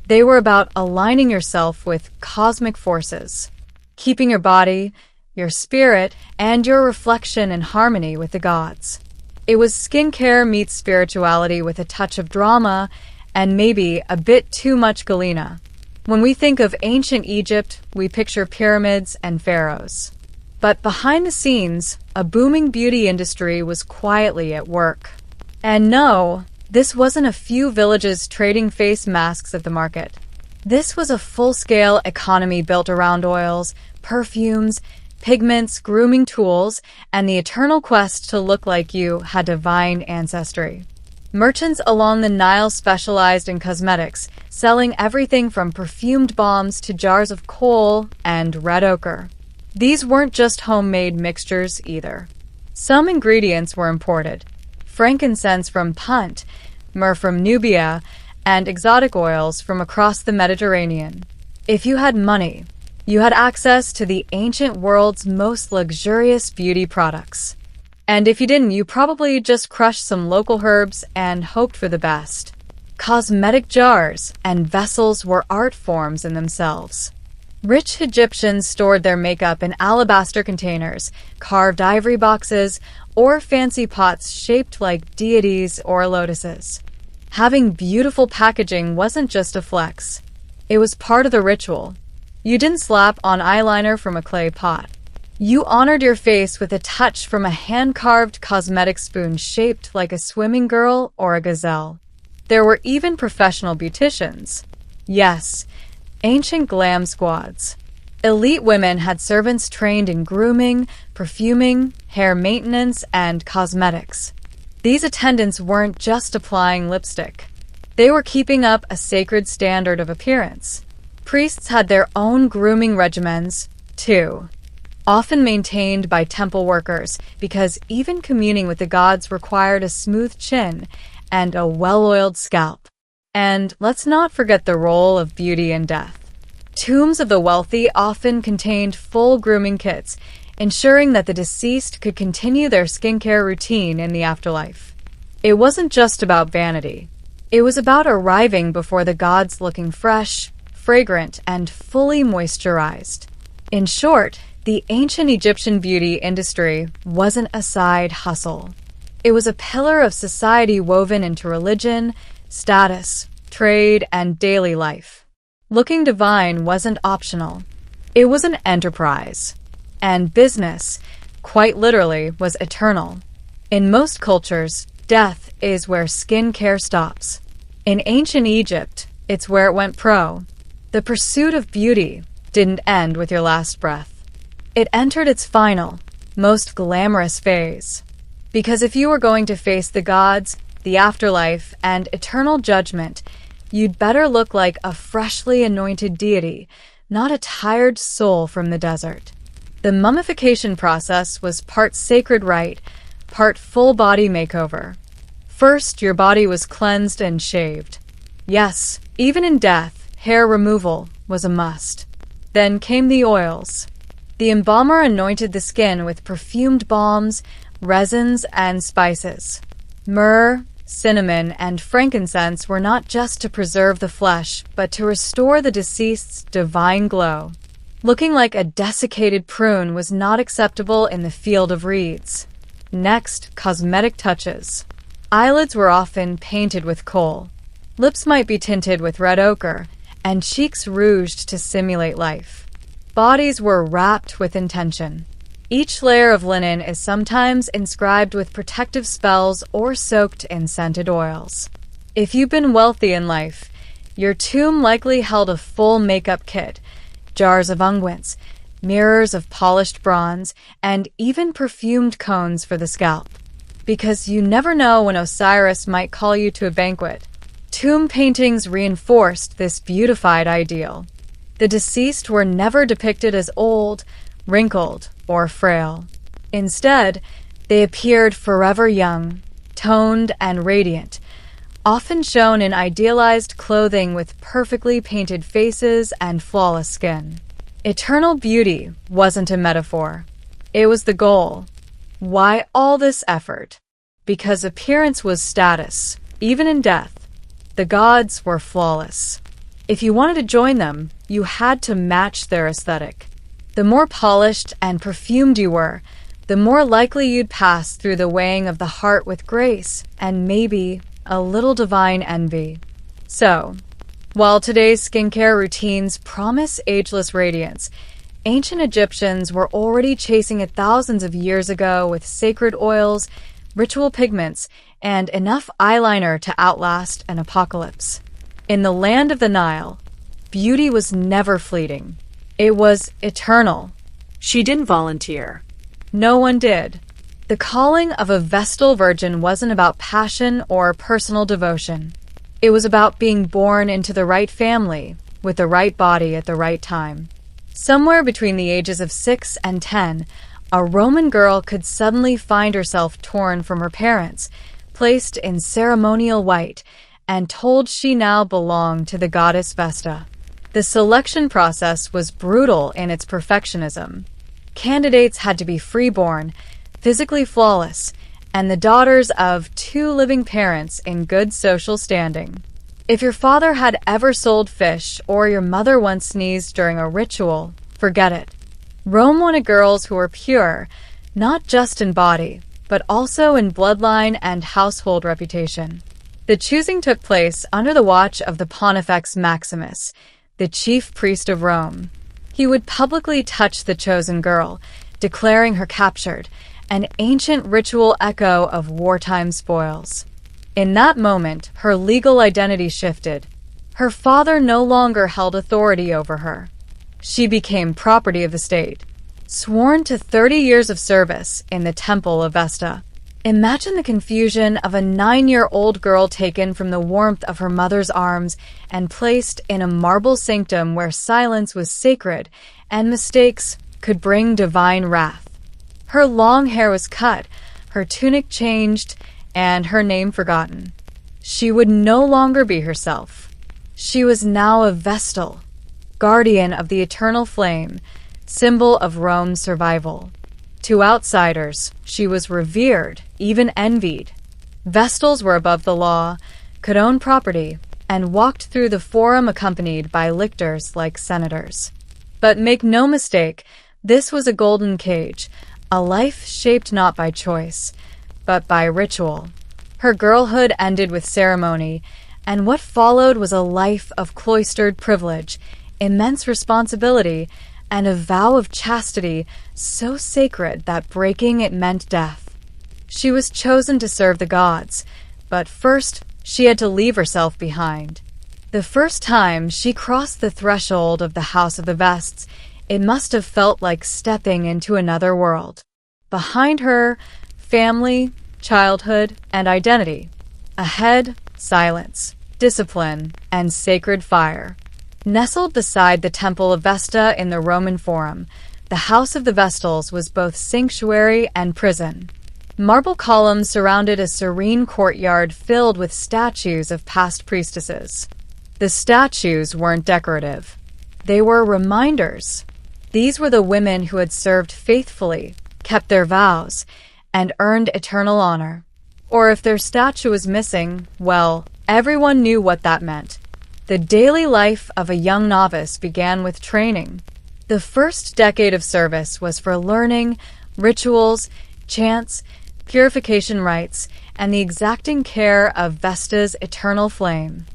They were about aligning yourself with cosmic forces, keeping your body, your spirit, and your reflection in harmony with the gods. It was skincare meets spirituality with a touch of drama and maybe a bit too much galena. When we think of ancient Egypt, we picture pyramids and pharaohs. But behind the scenes, a booming beauty industry was quietly at work. And no, this wasn't a few villages trading face masks at the market. This was a full-scale economy built around oils, perfumes, pigments, grooming tools, and the eternal quest to look like you had divine ancestry. Merchants along the Nile specialized in cosmetics, selling everything from perfumed balms to jars of kohl and red ochre. These weren't just homemade mixtures either. Some ingredients were imported: frankincense from Punt, myrrh from Nubia, and exotic oils from across the Mediterranean. If you had money, you had access to the ancient world's most luxurious beauty products. And if you didn't, you probably just crushed some local herbs and hoped for the best. Cosmetic jars and vessels were art forms in themselves. Rich Egyptians stored their makeup in alabaster containers, carved ivory boxes, or fancy pots shaped like deities or lotuses. Having beautiful packaging wasn't just a flex. It was part of the ritual. You didn't slap on eyeliner from a clay pot. You honored your face with a touch from a hand-carved cosmetic spoon shaped like a swimming girl or a gazelle. There were even professional beauticians. Yes, ancient glam squads. Elite women had servants trained in grooming, perfuming, hair maintenance, and cosmetics. These attendants weren't just applying lipstick. They were keeping up a sacred standard of appearance. Priests had their own grooming regimens, too, often maintained by temple workers, because even communing with the gods required a smooth chin and a well-oiled scalp. And let's not forget the role of beauty in death. Tombs of the wealthy often contained full grooming kits, ensuring that the deceased could continue their skincare routine in the afterlife. It wasn't just about vanity. It was about arriving before the gods looking fresh, fragrant, and fully moisturized. In short, the ancient Egyptian beauty industry wasn't a side hustle. It was a pillar of society woven into religion, status, trade, and daily life. Looking divine wasn't optional. It was an enterprise. And business, quite literally, was eternal. In most cultures, death is where skincare stops. In ancient Egypt, it's where it went pro. The pursuit of beauty didn't end with your last breath. It entered its final, most glamorous phase. Because if you were going to face the gods, the afterlife, and eternal judgment, you'd better look like a freshly anointed deity, not a tired soul from the desert. The mummification process was part sacred rite, part full-body makeover. First, your body was cleansed and shaved. Yes, even in death, hair removal was a must. Then came the oils. The embalmer anointed the skin with perfumed balms, resins, and spices. Myrrh, cinnamon, and frankincense were not just to preserve the flesh, but to restore the deceased's divine glow. Looking like a desiccated prune was not acceptable in the field of reeds. Next, cosmetic touches. Eyelids were often painted with kohl. Lips might be tinted with red ochre, and cheeks rouged to simulate life. Bodies were wrapped with intention. Each layer of linen is sometimes inscribed with protective spells or soaked in scented oils. If you've been wealthy in life, your tomb likely held a full makeup kit, jars of unguents, mirrors of polished bronze, and even perfumed cones for the scalp. because you never know when Osiris might call you to a banquet. Tomb paintings reinforced this beautified ideal. The deceased were never depicted as old, wrinkled, or frail. Instead, they appeared forever young, toned, and radiant, often shown in idealized clothing with perfectly painted faces and flawless skin. Eternal beauty wasn't a metaphor. It was the goal. Why all this effort? Because appearance was status, even in death. The gods were flawless. If you wanted to join them, you had to match their aesthetic. The more polished and perfumed you were, the more likely you'd pass through the weighing of the heart with grace and maybe a little divine envy. So, while today's skincare routines promise ageless radiance, ancient Egyptians were already chasing it thousands of years ago with sacred oils, ritual pigments, and enough eyeliner to outlast an apocalypse. In the land of the Nile, beauty was never fleeting. It was eternal. She didn't volunteer. No one did. The calling of a Vestal virgin wasn't about passion or personal devotion. It was about being born into the right family, with the right body at the right time. Somewhere between the ages of 6 and 10, a Roman girl could suddenly find herself torn from her parents, placed in ceremonial white, and told she now belonged to the goddess Vesta. The selection process was brutal in its perfectionism. Candidates had to be freeborn, physically flawless, and the daughters of 2 living parents in good social standing. If your father had ever sold fish or your mother once sneezed during a ritual, forget it. Rome wanted girls who were pure, not just in body, but also in bloodline and household reputation. The choosing took place under the watch of the Pontifex Maximus, the chief priest of Rome. He would publicly touch the chosen girl, declaring her captured, an ancient ritual echo of wartime spoils. In that moment, her legal identity shifted. Her father no longer held authority over her. She became property of the state, sworn to 30 years of service in the Temple of Vesta. Imagine the confusion of a 9-year-old girl taken from the warmth of her mother's arms and placed in a marble sanctum where silence was sacred and mistakes could bring divine wrath. Her long hair was cut, her tunic changed, and her name forgotten. She would no longer be herself. She was now a Vestal, guardian of the eternal flame, symbol of Rome's survival. To outsiders, she was revered, even envied. Vestals were above the law, could own property, and walked through the forum accompanied by lictors like senators. But make no mistake, this was a golden cage, a life shaped not by choice, but by ritual. Her girlhood ended with ceremony, and what followed was a life of cloistered privilege, immense responsibility, and a vow of chastity so sacred that breaking it meant death. She was chosen to serve the gods, but first she had to leave herself behind. The first time she crossed the threshold of the House of the Vests, it must have felt like stepping into another world. Behind her, family, childhood, and identity. Ahead, silence, discipline, and sacred fire. Nestled beside the Temple of Vesta in the Roman Forum, the House of the Vestals was both sanctuary and prison. Marble columns surrounded a serene courtyard filled with statues of past priestesses. The statues weren't decorative. They were reminders. These were the women who had served faithfully, kept their vows, and earned eternal honor. Or if their statue was missing, well, everyone knew what that meant. The daily life of a young novice began with training. The first decade of service was for learning, rituals, chants, purification rites, and the exacting care of Vesta's eternal flame.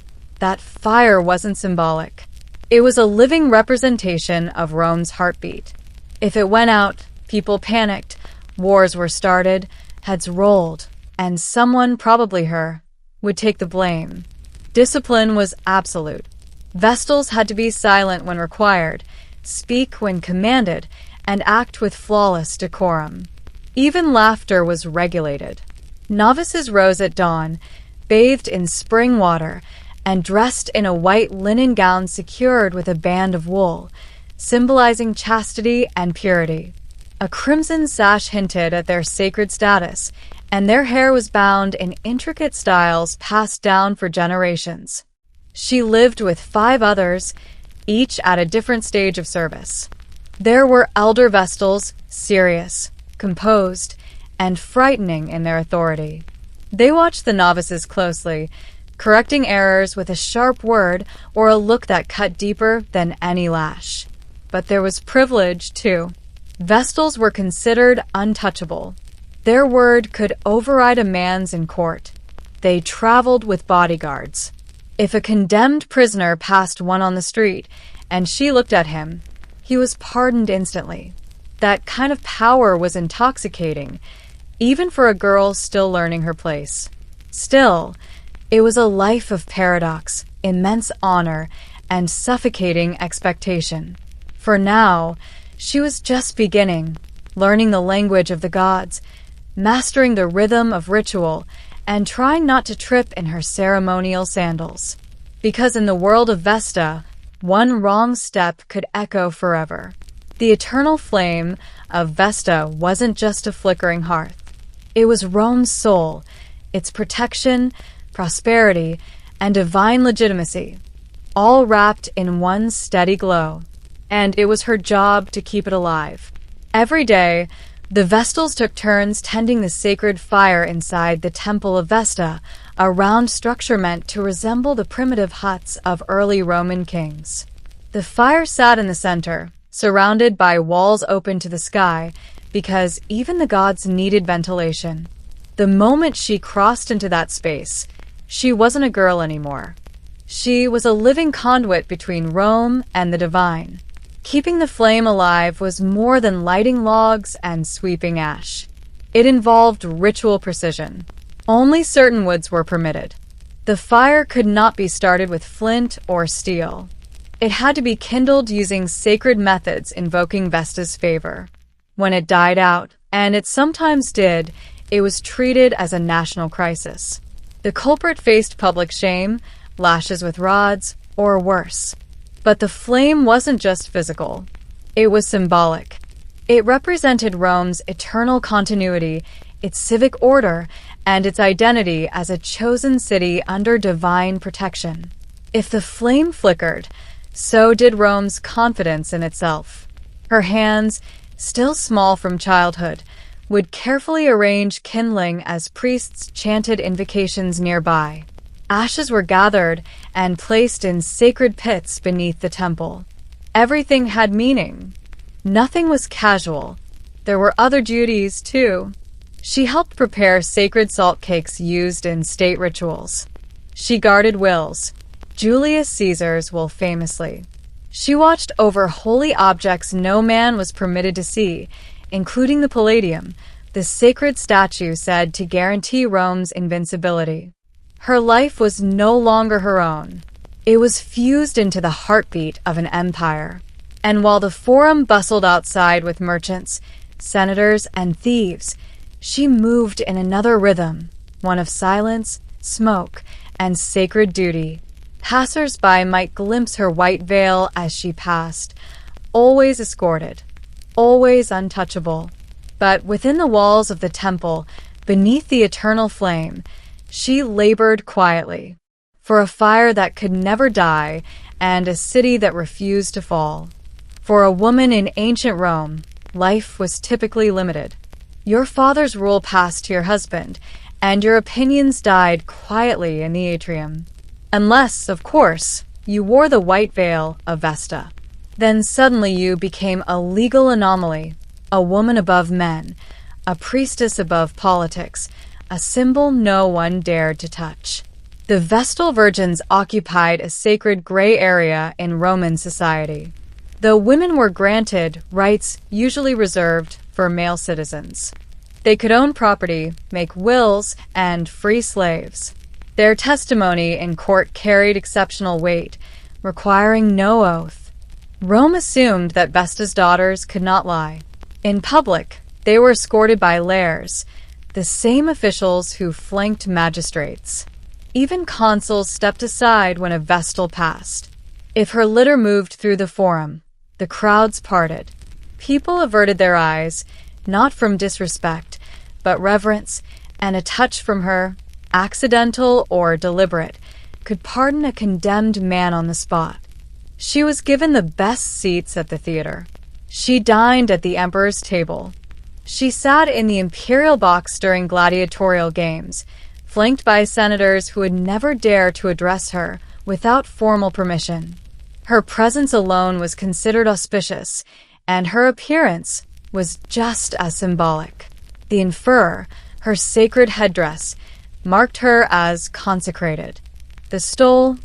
That fire wasn't symbolic. It was a living representation of Rome's heartbeat. If it went out, people panicked, wars were started, heads rolled, and someone, probably her, would take the blame. Discipline was absolute. Vestals had to be silent when required, speak when commanded, and act with flawless decorum. Even laughter was regulated. Novices rose at dawn, bathed in spring water, and dressed in a white linen gown secured with a band of wool, symbolizing chastity and purity. A crimson sash hinted at their sacred status, and their hair was bound in intricate styles passed down for generations. She lived with 5 others, each at a different stage of service. There were elder Vestals, serious, composed, and frightening in their authority. They watched the novices closely, correcting errors with a sharp word or a look that cut deeper than any lash. But there was privilege, too. Vestals were considered untouchable. Their word could override a man's in court. They traveled with bodyguards. If a condemned prisoner passed one on the street and she looked at him, he was pardoned instantly. That kind of power was intoxicating, even for a girl still learning her place. Still, it was a life of paradox, immense honor, and suffocating expectation. For now, she was just beginning, learning the language of the gods, mastering the rhythm of ritual, and trying not to trip in her ceremonial sandals. Because in the world of Vesta, one wrong step could echo forever. The eternal flame of Vesta wasn't just a flickering hearth. It was Rome's soul, its protection, prosperity, and divine legitimacy, all wrapped in one steady glow. And it was her job to keep it alive. Every day, the Vestals took turns tending the sacred fire inside the Temple of Vesta, a round structure meant to resemble the primitive huts of early Roman kings. The fire sat in the center, surrounded by walls open to the sky, because even the gods needed ventilation. The moment she crossed into that space, she wasn't a girl anymore. She was a living conduit between Rome and the divine. Keeping the flame alive was more than lighting logs and sweeping ash. It involved ritual precision. Only certain woods were permitted. The fire could not be started with flint or steel. It had to be kindled using sacred methods invoking Vesta's favor. When it died out, and it sometimes did, it was treated as a national crisis. The culprit faced public shame, lashes with rods, or worse. But the flame wasn't just physical. It was symbolic. It represented Rome's eternal continuity, its civic order, and its identity as a chosen city under divine protection. If the flame flickered, so did Rome's confidence in itself. Her hands, still small from childhood, would carefully arrange kindling as priests chanted invocations nearby. Ashes were gathered and placed in sacred pits beneath the temple. Everything had meaning. Nothing was casual. There were other duties, too. She helped prepare sacred salt cakes used in state rituals. She guarded wills, Julius Caesar's will famously. She watched over holy objects no man was permitted to see, including the Palladium, the sacred statue said to guarantee Rome's invincibility. Her life was no longer her own. It was fused into the heartbeat of an empire. And while the forum bustled outside with merchants, senators, and thieves, she moved in another rhythm, one of silence, smoke, and sacred duty. Passers-by might glimpse her white veil as she passed, always escorted, always untouchable. But within the walls of the temple, beneath the eternal flame, she labored quietly, for a fire that could never die and a city that refused to fall. For a woman in ancient Rome, life was typically limited. Your father's rule passed to your husband, and your opinions died quietly in the atrium. Unless, of course, you wore the white veil of Vesta. Then suddenly you became a legal anomaly, a woman above men, a priestess above politics, a symbol no one dared to touch. The Vestal virgins occupied a sacred gray area in Roman society, though women were granted rights usually reserved for male citizens. They could own property, make wills, and free slaves. Their testimony in court carried exceptional weight, requiring no oath. Rome assumed that Vesta's daughters could not lie. In public, they were escorted by lares, the same officials who flanked magistrates. Even consuls stepped aside when a vestal passed. If her litter moved through the forum, the crowds parted. People averted their eyes, not from disrespect, but reverence, and a touch from her, accidental or deliberate, could pardon a condemned man on the spot. She was given the best seats at the theater. She dined at the emperor's table. She sat in the imperial box during gladiatorial games, flanked by senators who would never dare to address her without formal permission. Her presence alone was considered auspicious, and her appearance was just as symbolic. The inferor, her sacred headdress, marked her as consecrated. The stole,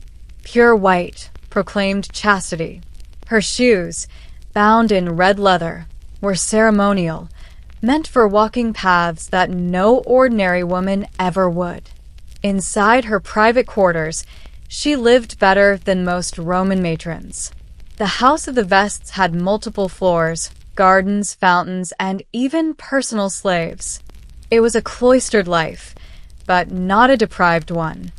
pure white, proclaimed chastity. Her shoes, bound in red leather, were ceremonial, meant for walking paths that no ordinary woman ever would. Inside her private quarters, she lived better than most Roman matrons. The House of the Vests had multiple floors, gardens, fountains, and even personal slaves. It was a cloistered life, but not a deprived one.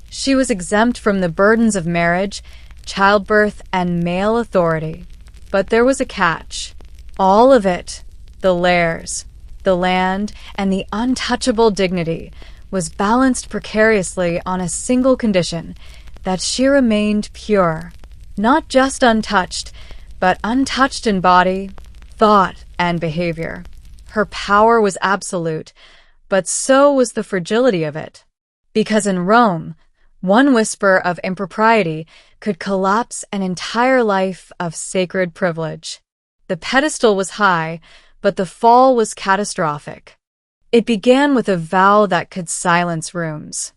She was exempt from the burdens of marriage, childbirth, and male authority. But there was a catch. All of it, the lairs, the land, and the untouchable dignity, was balanced precariously on a single condition, that she remained pure. Not just untouched, but untouched in body, thought, and behavior. Her power was absolute, but so was the fragility of it. Because in Rome, one whisper of impropriety could collapse an entire life of sacred privilege. The pedestal was high, but the fall was catastrophic. It began with a vow that could silence rooms.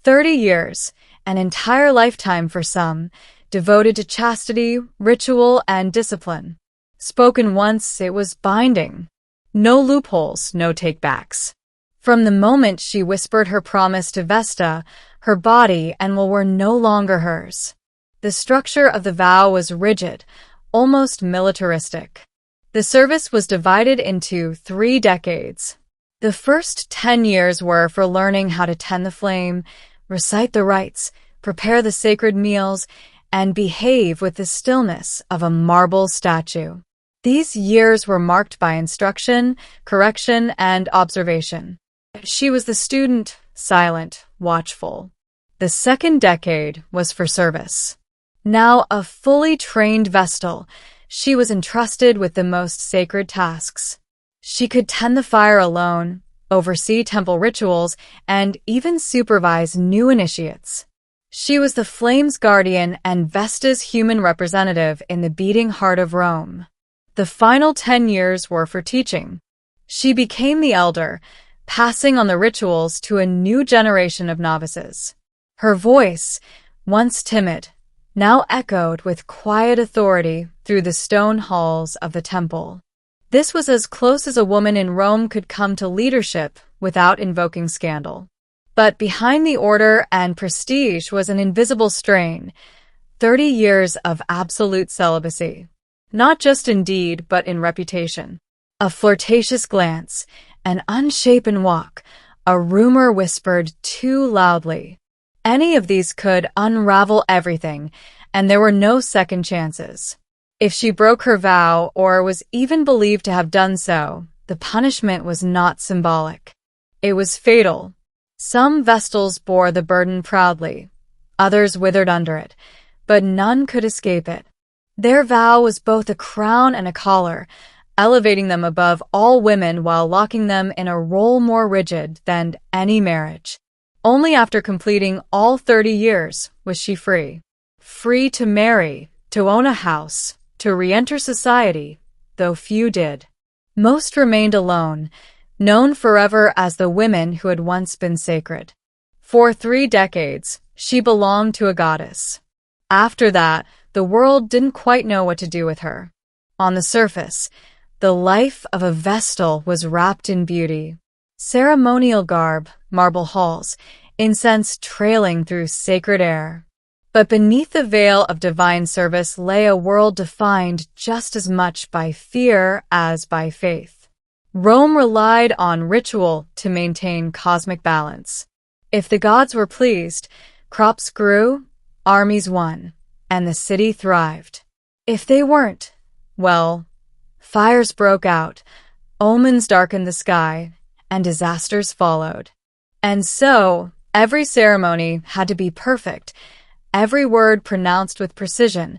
30 years, an entire lifetime for some, devoted to chastity, ritual, and discipline. Spoken once, it was binding. No loopholes, no takebacks. From the moment she whispered her promise to Vesta, her body and will were no longer hers. The structure of the vow was rigid, almost militaristic. The service was divided into 3 decades. The first 10 years were for learning how to tend the flame, recite the rites, prepare the sacred meals, and behave with the stillness of a marble statue. These years were marked by instruction, correction, and observation. She was the student, silent, watchful. The second decade was for service. Now a fully trained Vestal, she was entrusted with the most sacred tasks. She could tend the fire alone, oversee temple rituals, and even supervise new initiates. She was the flame's guardian and Vesta's human representative in the beating heart of Rome. The final 10 years were for teaching. She became the elder, passing on the rituals to a new generation of novices. Her voice, once timid, now echoed with quiet authority through the stone halls of the temple. This was as close as a woman in Rome could come to leadership without invoking scandal. But behind the order and prestige was an invisible strain, 30 years of absolute celibacy. Not just in deed, but in reputation. A flirtatious glance, an unshapen walk, a rumor whispered too loudly. Any of these could unravel everything, and there were no second chances. If she broke her vow or was even believed to have done so, the punishment was not symbolic. It was fatal. Some Vestals bore the burden proudly, others withered under it, but none could escape it. Their vow was both a crown and a collar, elevating them above all women while locking them in a role more rigid than any marriage. Only after completing all 30 years was she free. Free to marry, to own a house, to re-enter society, though few did. Most remained alone, known forever as the women who had once been sacred. For 3 decades, she belonged to a goddess. After that, the world didn't quite know what to do with her. On the surface, the life of a Vestal was wrapped in beauty. Ceremonial garb, marble halls, incense trailing through sacred air. But beneath the veil of divine service lay a world defined just as much by fear as by faith. Rome relied on ritual to maintain cosmic balance. If the gods were pleased, crops grew, armies won, and the city thrived. If they weren't, well, fires broke out, omens darkened the sky, and disasters followed. And so, every ceremony had to be perfect, every word pronounced with precision,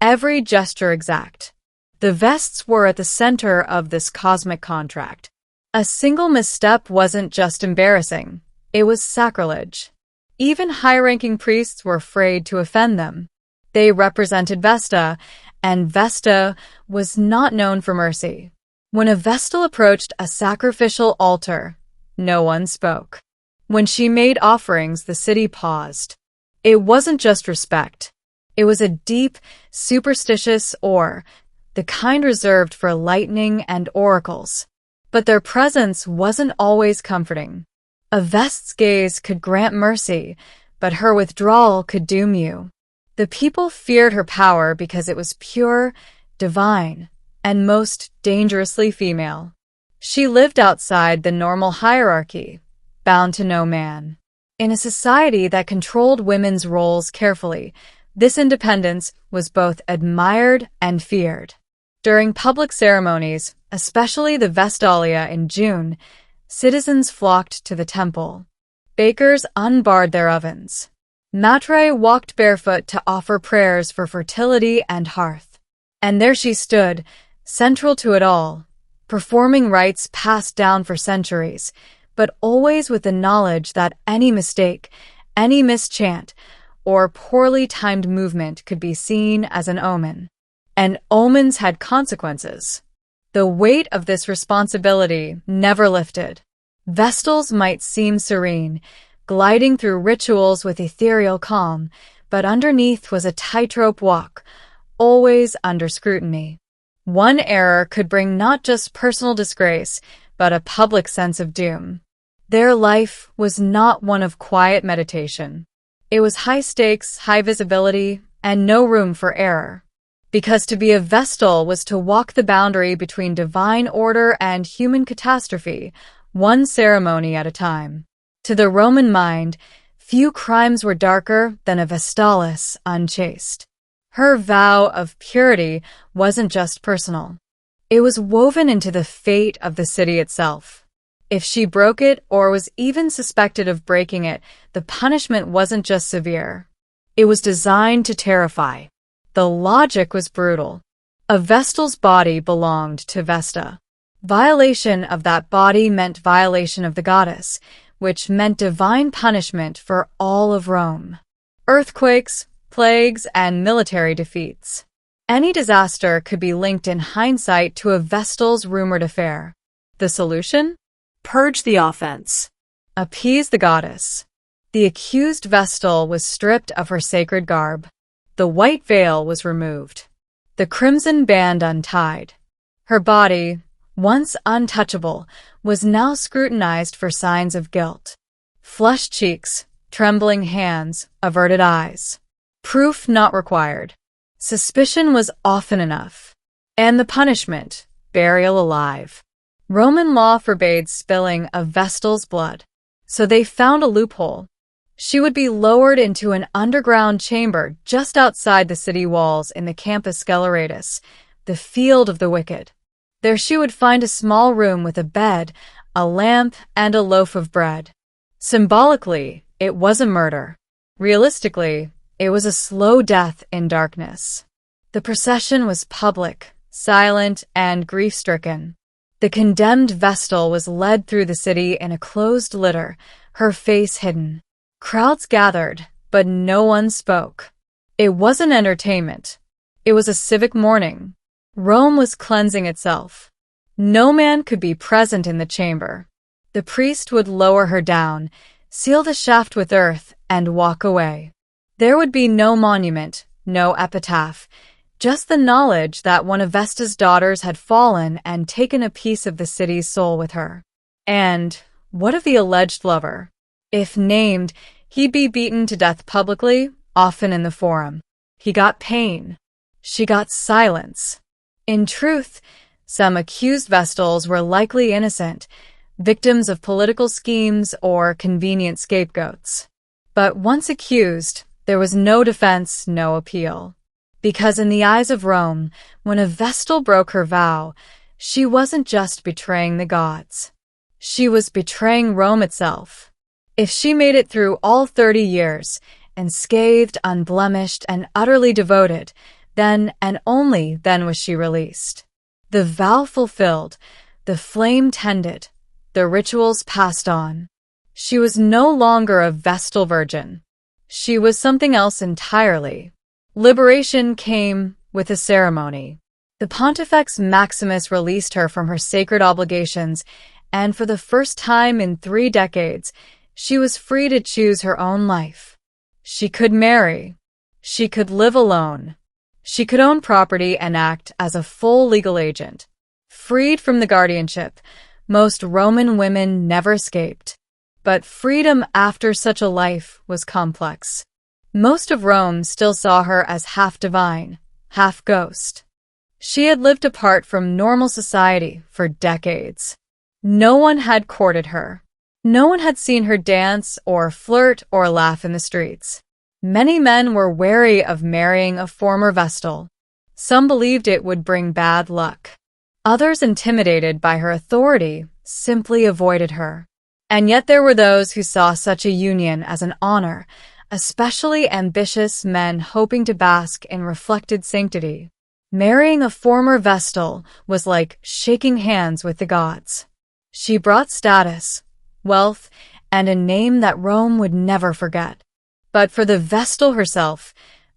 every gesture exact. The vests were at the center of this cosmic contract. A single misstep wasn't just embarrassing, it was sacrilege. Even high-ranking priests were afraid to offend them. They represented Vesta, and Vesta was not known for mercy. When a Vestal approached a sacrificial altar, no one spoke. When she made offerings, the city paused. It wasn't just respect. It was a deep, superstitious awe, the kind reserved for lightning and oracles. But their presence wasn't always comforting. A Vest's gaze could grant mercy, but her withdrawal could doom you. The people feared her power because it was pure, divine, and most dangerously female. She lived outside the normal hierarchy, bound to no man. In a society that controlled women's roles carefully, this independence was both admired and feared. During public ceremonies, especially the Vestalia in June, citizens flocked to the temple. Bakers unbarred their ovens. Matre walked barefoot to offer prayers for fertility and hearth. And there she stood, central to it all, performing rites passed down for centuries, but always with the knowledge that any mistake, any mischant, or poorly timed movement could be seen as an omen. And omens had consequences. The weight of this responsibility never lifted. Vestals might seem serene, gliding through rituals with ethereal calm, but underneath was a tightrope walk, always under scrutiny. One error could bring not just personal disgrace, but a public sense of doom. Their life was not one of quiet meditation. It was high stakes, high visibility, and no room for error. Because to be a Vestal was to walk the boundary between divine order and human catastrophe, one ceremony at a time. To the Roman mind, few crimes were darker than a Vestalis unchaste. Her vow of purity wasn't just personal. It was woven into the fate of the city itself. If she broke it or was even suspected of breaking it, the punishment wasn't just severe. It was designed to terrify. The logic was brutal. A Vestal's body belonged to Vesta. Violation of that body meant violation of the goddess, which meant divine punishment for all of Rome. Earthquakes, plagues, and military defeats. Any disaster could be linked in hindsight to a Vestal's rumored affair. The solution? Purge the offense. Appease the goddess. The accused Vestal was stripped of her sacred garb. The white veil was removed. The crimson band untied. Her body, once untouchable, was now scrutinized for signs of guilt. Flushed cheeks, trembling hands, averted eyes. Proof not required. Suspicion was often enough. And the punishment, burial alive. Roman law forbade spilling of Vestal's blood, so they found a loophole. She would be lowered into an underground chamber just outside the city walls in the Campus Sceleratus, the field of the wicked. There she would find a small room with a bed, a lamp, and a loaf of bread. Symbolically, it was a murder. Realistically, it was a slow death in darkness. The procession was public, silent, and grief-stricken. The condemned Vestal was led through the city in a closed litter, her face hidden. Crowds gathered, but no one spoke. It wasn't entertainment. It was a civic mourning. Rome was cleansing itself. No man could be present in the chamber. The priest would lower her down, seal the shaft with earth, and walk away. There would be no monument, no epitaph, just the knowledge that one of Vesta's daughters had fallen and taken a piece of the city's soul with her. And what of the alleged lover? If named, he'd be beaten to death publicly, often in the forum. He got pain. She got silence. In truth, Some accused Vestals were likely innocent, victims of political schemes or convenient scapegoats. But once accused, there was no defense, no appeal. Because in the eyes of Rome, when a Vestal broke her vow, she wasn't just betraying the gods. She was betraying Rome itself. If she made it through all 30 years, unscathed, unblemished, and utterly devoted, then and only then was she released. The vow fulfilled, the flame tended, the rituals passed on. She was no longer a Vestal virgin. She was something else entirely. Liberation came with a ceremony. The Pontifex Maximus released her from her sacred obligations, and for the first time in 3 decades, she was free to choose her own life. She could marry. She could live alone. She could own property and act as a full legal agent. Freed from the guardianship, most Roman women never escaped. But freedom after such a life was complex. Most of Rome still saw her as half divine, half ghost. She had lived apart from normal society for decades. No one had courted her. No one had seen her dance or flirt or laugh in the streets. Many men were wary of marrying a former Vestal. Some believed it would bring bad luck. Others, intimidated by her authority, simply avoided her. And yet there were those who saw such a union as an honor, especially ambitious men hoping to bask in reflected sanctity. Marrying a former Vestal was like shaking hands with the gods. She brought status, wealth, and a name that Rome would never forget. But for the Vestal herself,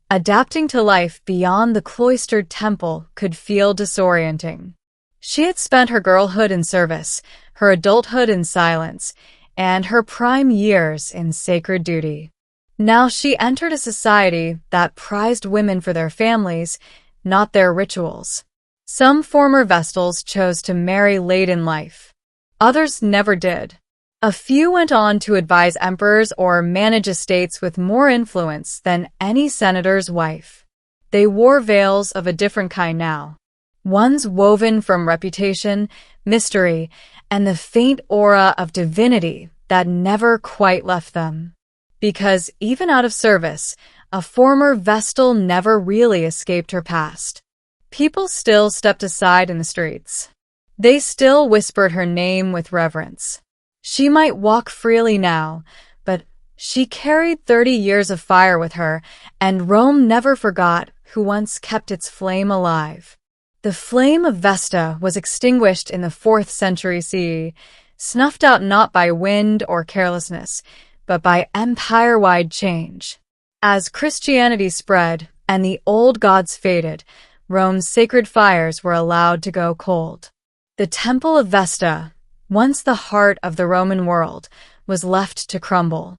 adapting to life beyond the cloistered temple could feel disorienting. She had spent her girlhood in service, her adulthood in silence, and her prime years in sacred duty. Now she entered a society that prized women for their families, not their rituals. Some former Vestals chose to marry late in life. Others never did. A few went on to advise emperors or manage estates with more influence than any senator's wife. They wore veils of a different kind now. Ones woven from reputation, mystery, and the faint aura of divinity that never quite left them. Because even out of service, a former Vestal never really escaped her past. People still stepped aside in the streets. They still whispered her name with reverence. She might walk freely now, but she carried 30 years of fire with her, and Rome never forgot who once kept its flame alive. The flame of Vesta was extinguished in the 4th century CE, snuffed out not by wind or carelessness, but by empire-wide change. As Christianity spread and the old gods faded, Rome's sacred fires were allowed to go cold. The Temple of Vesta, once the heart of the Roman world, was left to crumble.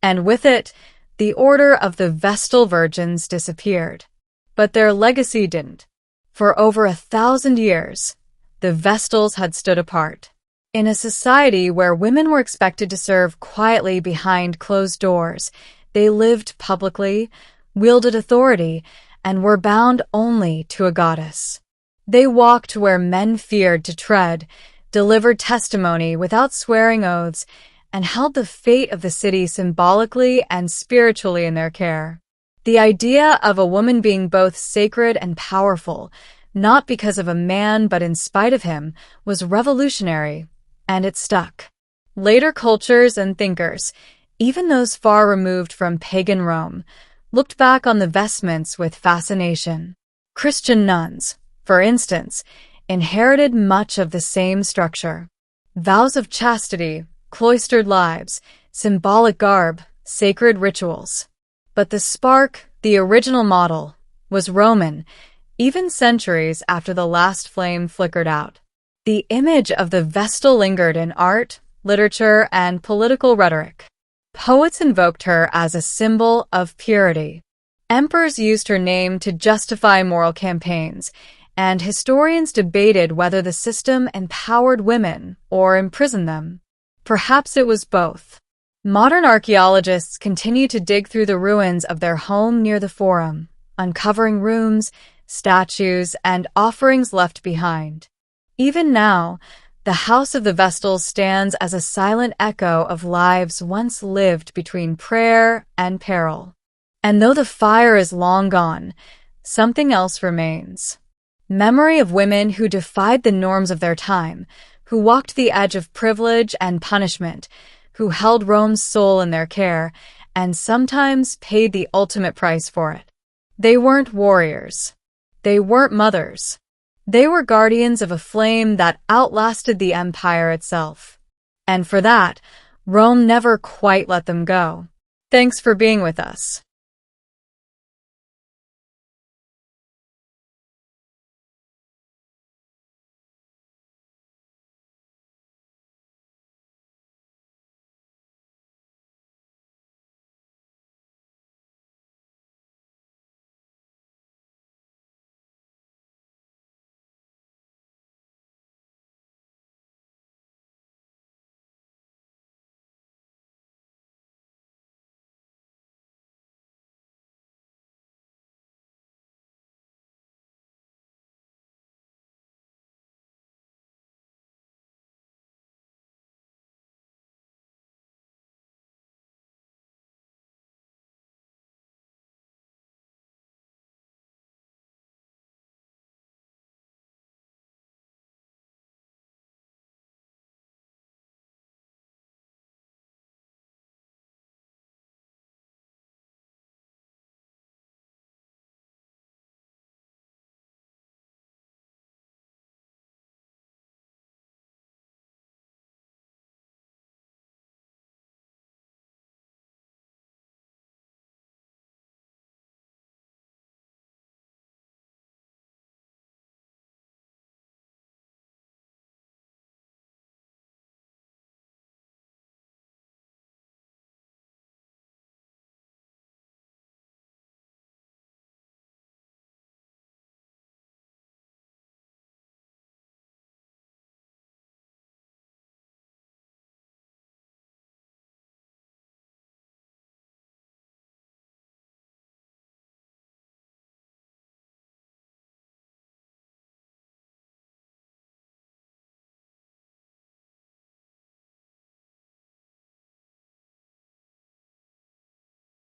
And with it, the order of the Vestal virgins disappeared. But their legacy didn't. For over 1,000 years, the Vestals had stood apart. In a society where women were expected to serve quietly behind closed doors, they lived publicly, wielded authority, and were bound only to a goddess. They walked where men feared to tread, delivered testimony without swearing oaths, and held the fate of the city symbolically and spiritually in their care. The idea of a woman being both sacred and powerful, not because of a man but in spite of him, was revolutionary, and it stuck. Later cultures and thinkers, even those far removed from pagan Rome, looked back on the vestments with fascination. Christian nuns, for instance, inherited much of the same structure. Vows of chastity, cloistered lives, symbolic garb, sacred rituals. But the spark, the original model, was Roman, even centuries after the last flame flickered out. The image of the Vestal lingered in art, literature, and political rhetoric. Poets invoked her as a symbol of purity. Emperors used her name to justify moral campaigns, and historians debated whether the system empowered women or imprisoned them. Perhaps it was both. Modern archaeologists continue to dig through the ruins of their home near the Forum, uncovering rooms, statues, and offerings left behind. Even now, the House of the Vestals stands as a silent echo of lives once lived between prayer and peril. And though the fire is long gone, something else remains. Memory of women who defied the norms of their time, who walked the edge of privilege and punishment, who held Rome's soul in their care, and sometimes paid the ultimate price for it. They weren't warriors. They weren't mothers. They were guardians of a flame that outlasted the empire itself. And for that, Rome never quite let them go. Thanks for being with us.